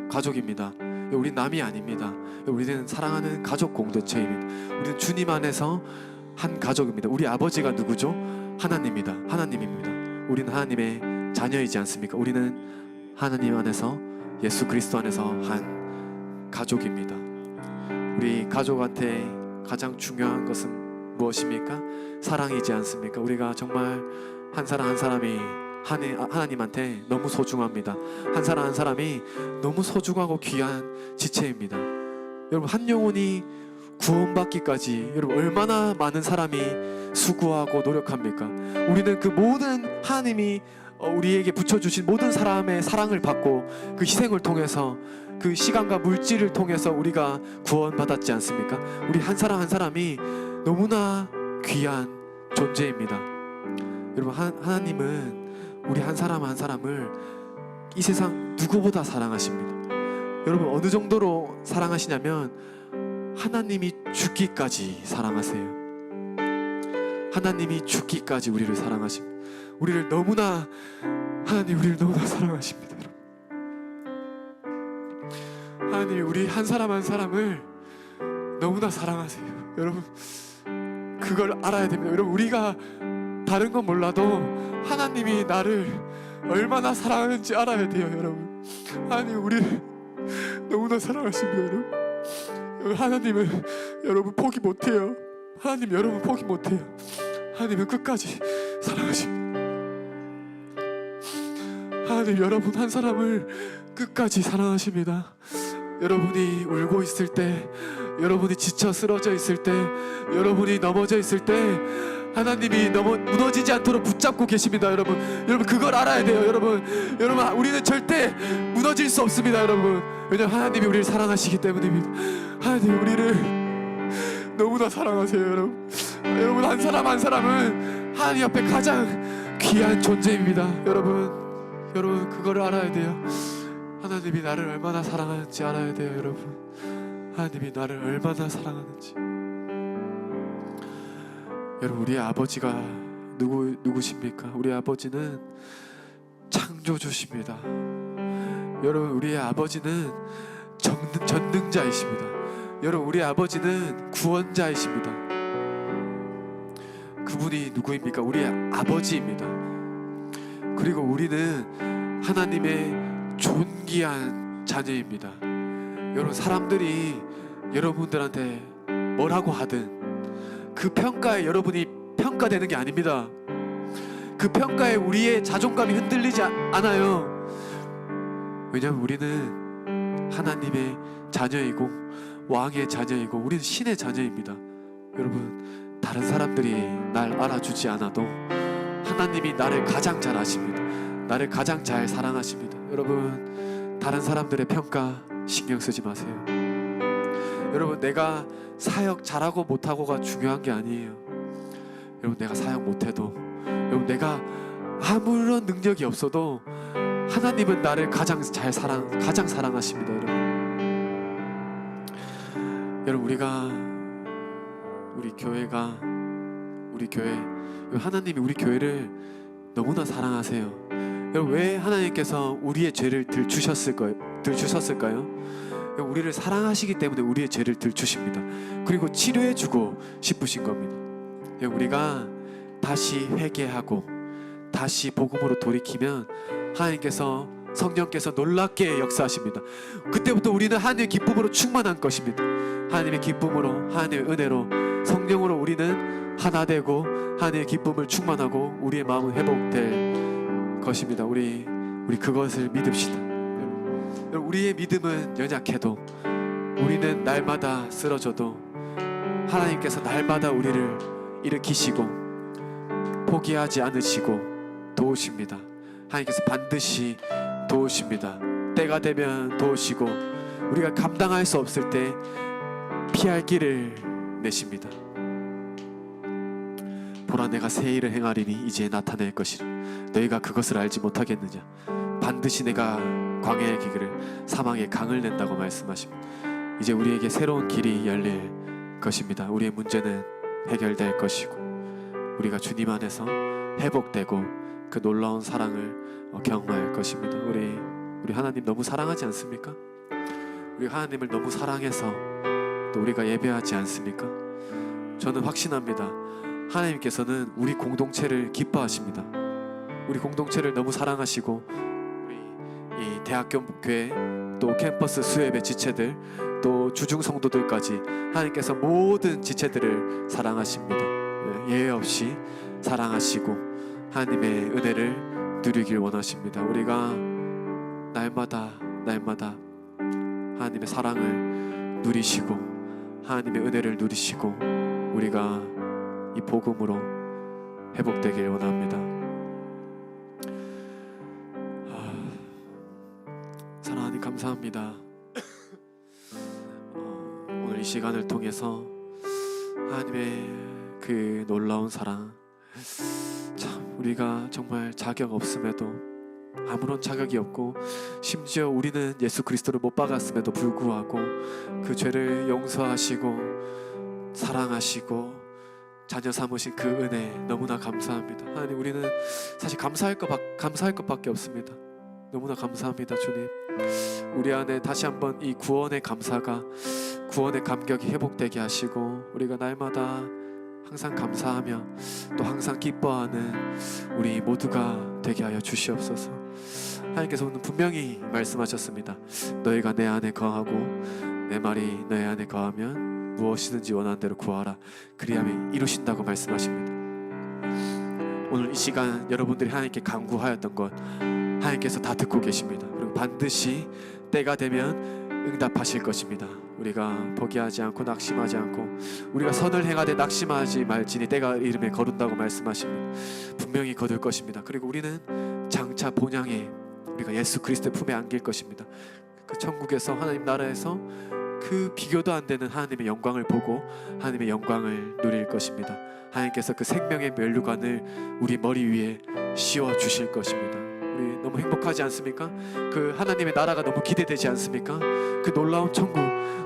F: 가족입니다. 우리는 남이 아닙니다. 우리는 사랑하는 가족 공동체입니다. 우리는 주님 안에서 한 가족입니다. 우리 아버지가 누구죠? 하나님입니다. 우리는 하나님의 자녀이지 않습니까? 우리는 하나님 안에서 예수 그리스도 안에서 한 가족입니다. 우리 가족한테 가장 중요한 것은 무엇입니까? 사랑이지 않습니까? 우리가 정말 한 사람 한 사람이 하나님한테 너무 소중합니다. 한 사람 한 사람이 너무 소중하고 귀한 지체입니다. 여러분 한 영혼이 구원받기까지 여러분 얼마나 많은 사람이 수고하고 노력합니까? 우리는 그 모든 하나님이 우리에게 붙여주신 모든 사람의 사랑을 받고 그 희생을 통해서 그 시간과 물질을 통해서 우리가 구원받았지 않습니까? 우리 한 사람 한 사람이 너무나 귀한 존재입니다. 여러분 하나님은 우리 한 사람 한 사람을 이 세상 누구보다 사랑하십니다. 여러분 어느 정도로 사랑하시냐면 하나님이 죽기까지 사랑하세요. 하나님이 죽기까지 우리를 사랑하십니다. 하나님 우리를 너무나 사랑하십니다. 하나님이 우리 한 사람 한 사람을 너무나 사랑하세요. 여러분 그걸 알아야 됩니다. 여러분 우리가 다른 건 몰라도 하나님이 나를 얼마나 사랑하는지 알아야 돼요. 여러분 하나님 우리를 너무나 사랑하십니다. 여러분 하나님은 여러분 포기 못해요. 하나님 여러분 포기 못해요. 하나님은 끝까지 사랑하십니다. 하나님 여러분 한 사람을 끝까지 사랑하십니다. 여러분이 울고 있을 때, 여러분이 지쳐 쓰러져 있을 때, 여러분이 넘어져 있을 때 하나님이 무너지지 않도록 붙잡고 계십니다. 여러분 그걸 알아야 돼요. 여러분 우리는 절대 무너질 수 없습니다. 여러분 왜냐하면 하나님이 우리를 사랑하시기 때문입니다. 하나님 우리를 너무나 사랑하세요. 여러분 한 사람 한 사람은 하나님 앞에 가장 귀한 존재입니다. 여러분 그거를 알아야 돼요. 하나님이 나를 얼마나 사랑하는지 알아야 돼요. 여러분 하나님이 나를 얼마나 사랑하는지. 여러분 우리의 아버지가 누구십니까? 우리의 아버지는 창조주십니다. 여러분 우리의 아버지는 전능자이십니다. 여러분 우리의 아버지는 구원자이십니다. 그분이 누구입니까? 우리의 아버지입니다. 그리고 우리는 하나님의 존귀한 자녀입니다. 여러분 사람들이 여러분들한테 뭐라고 하든 그 평가에 여러분이 평가되는 게 아닙니다. 그 평가에 우리의 자존감이 흔들리지 않아요. 왜냐하면 우리는 하나님의 자녀이고 왕의 자녀이고 우리는 신의 자녀입니다. 여러분 다른 사람들이 날 알아주지 않아도 하나님이 나를 가장 잘 아십니다. 나를 가장 잘 사랑하십니다. 여러분 다른 사람들의 평가 신경 쓰지 마세요. 여러분 내가 사역 잘하고 못하고가 중요한 게 아니에요. 여러분 내가 사역 못해도 여러분 내가 아무런 능력이 없어도 하나님은 나를 가장 사랑하십니다. 여러분 우리 교회 하나님이 우리 교회를 너무나 사랑하세요. 여러분 왜 하나님께서 우리의 죄를 들추셨을까요? 우리를 사랑하시기 때문에 우리의 죄를 들추십니다. 그리고 치료해주고 싶으신 겁니다. 우리가 다시 회개하고 다시 복음으로 돌이키면 하나님께서 성령께서 놀랍게 역사하십니다. 그때부터 우리는 하나님의 기쁨으로 충만한 것입니다. 하나님의 기쁨으로 하나님의 은혜로 성령으로 우리는 하나 되고 하나님의 기쁨을 충만하고 우리의 마음은 회복될 것입니다. 우리 그것을 믿읍시다. 우리의 믿음은 연약해도 우리는 날마다 쓰러져도 하나님께서 날마다 우리를 일으키시고 포기하지 않으시고 도우십니다. 하나님께서 반드시 도우십니다. 때가 되면 도우시고 우리가 감당할 수 없을 때 피할 길을 내십니다. 보라, 내가 새 일을 행하리니 이제 나타낼 것이라. 너희가 그것을 알지 못하겠느냐. 반드시 내가 광야의 길을 사망의 강을 낸다고 말씀하십니다. 이제 우리에게 새로운 길이 열릴 것입니다. 우리의 문제는 해결될 것이고 우리가 주님 안에서 회복되고 그 놀라운 사랑을 경험할 것입니다. 우리 하나님 너무 사랑하지 않습니까? 우리 하나님을 너무 사랑해서 또 우리가 예배하지 않습니까? 저는 확신합니다. 하나님께서는 우리 공동체를 기뻐하십니다. 우리 공동체를 너무 사랑하시고 우리 이 대학교 교회 또 캠퍼스 수협의 지체들 또 주중 성도들까지 하나님께서 모든 지체들을 사랑하십니다. 예외 없이 사랑하시고 하나님의 은혜를 누리길 원하십니다. 우리가 날마다 하나님의 사랑을 누리시고 하나님의 은혜를 누리시고 우리가 이 복음으로 회복되길 원합니다. 사랑하니 감사합니다. 오늘 이 시간을 통해서 하나님의 그 놀라운 사랑, 참 우리가 정말 자격 없음에도 아무런 자격이 없고 심지어 우리는 예수 그리스도를 못 박았음에도 불구하고 그 죄를 용서하시고 사랑하시고 자녀 삼으신 그 은혜 너무나 감사합니다. 하나님, 우리는 사실 감사할 것밖에 없습니다. 너무나 감사합니다. 주님, 우리 안에 다시 한번 이 구원의 감사가, 구원의 감격이 회복되게 하시고 우리가 날마다 항상 감사하며 또 항상 기뻐하는 우리 모두가 되게 하여 주시옵소서. 하나님께서 오늘 분명히 말씀하셨습니다. 너희가 내 안에 거하고 내 말이 너희 안에 거하면 무엇이든지 원하는 대로 구하라. 그리하면 이루신다고 말씀하십니다. 오늘 이 시간 여러분들이 하나님께 간구하였던 것 하나님께서 다 듣고 계십니다. 그리고 반드시 때가 되면 응답하실 것입니다. 우리가 포기하지 않고 낙심하지 않고 우리가 선을 행하되 낙심하지 말지니 때가 이름에 거둔다고 말씀하십니다. 분명히 거둘 것입니다. 그리고 우리는 장차 본향에 우리가 예수 그리스도의 품에 안길 것입니다. 그 천국에서 하나님 나라에서 그 비교도 안 되는 하나님의 영광을 보고 하나님의 영광을 누릴 것입니다. 하나님께서 그 생명의 면류관을 우리 머리 위에 씌워 주실 것입니다. 우리 너무 행복하지 않습니까? 그 하나님의 나라가 너무 기대되지 않습니까? 그 놀라운 천국,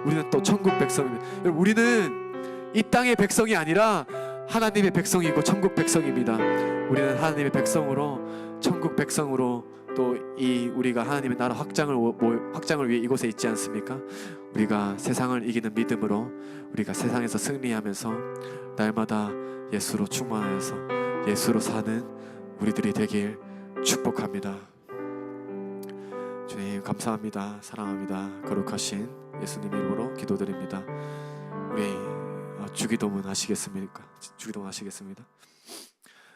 F: 우리는 또 천국 백성입니다. 여러분, 우리는 이 땅의 백성이 아니라 하나님의 백성이고 천국 백성입니다. 우리는 하나님의 백성으로 천국 백성으로 또 이 우리가 하나님의 나라 확장을 위해 이곳에 있지 않습니까? 우리가 세상을 이기는 믿음으로 우리가 세상에서 승리하면서 날마다 예수로 충만하여서 예수로 사는 우리들이 되길 축복합니다. 주님 감사합니다. 사랑합니다. 거룩하신 예수님 이름으로 기도드립니다. 우리 주기도문 하시겠습니까? 주기도문 하시겠습니다.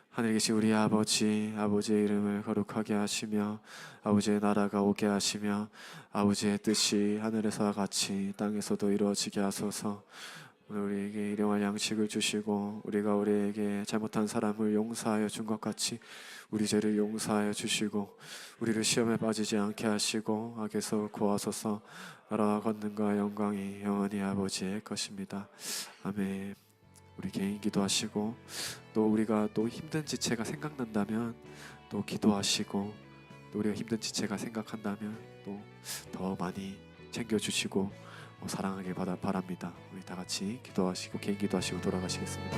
F: 하늘에 계신 우리 아버지, 아버지의 이름을 거룩하게 하시며 아버지의 나라가 오게 하시며 아버지의 뜻이 하늘에서와 같이 땅에서도 이루어지게 하소서. 오늘 우리에게 일용할 양식을 주시고 우리가 우리에게 잘못한 사람을 용서하여 준 것 같이 우리 죄를 용서하여 주시고 우리를 시험에 빠지지 않게 하시고 악에서 구하소서. 나라와 권능과 영광이 영원히 아버지의 것입니다. 아멘. 우리 개인 기도하시고 또 우리가 또 힘든 지체가 생각난다면 또 기도하시고 또 우리가 힘든 지체가 생각한다면 또 더 많이 챙겨주시고 사랑하길 바랍니다. 우리 다 같이 기도하시고 개인 기도하시고 돌아가시겠습니다.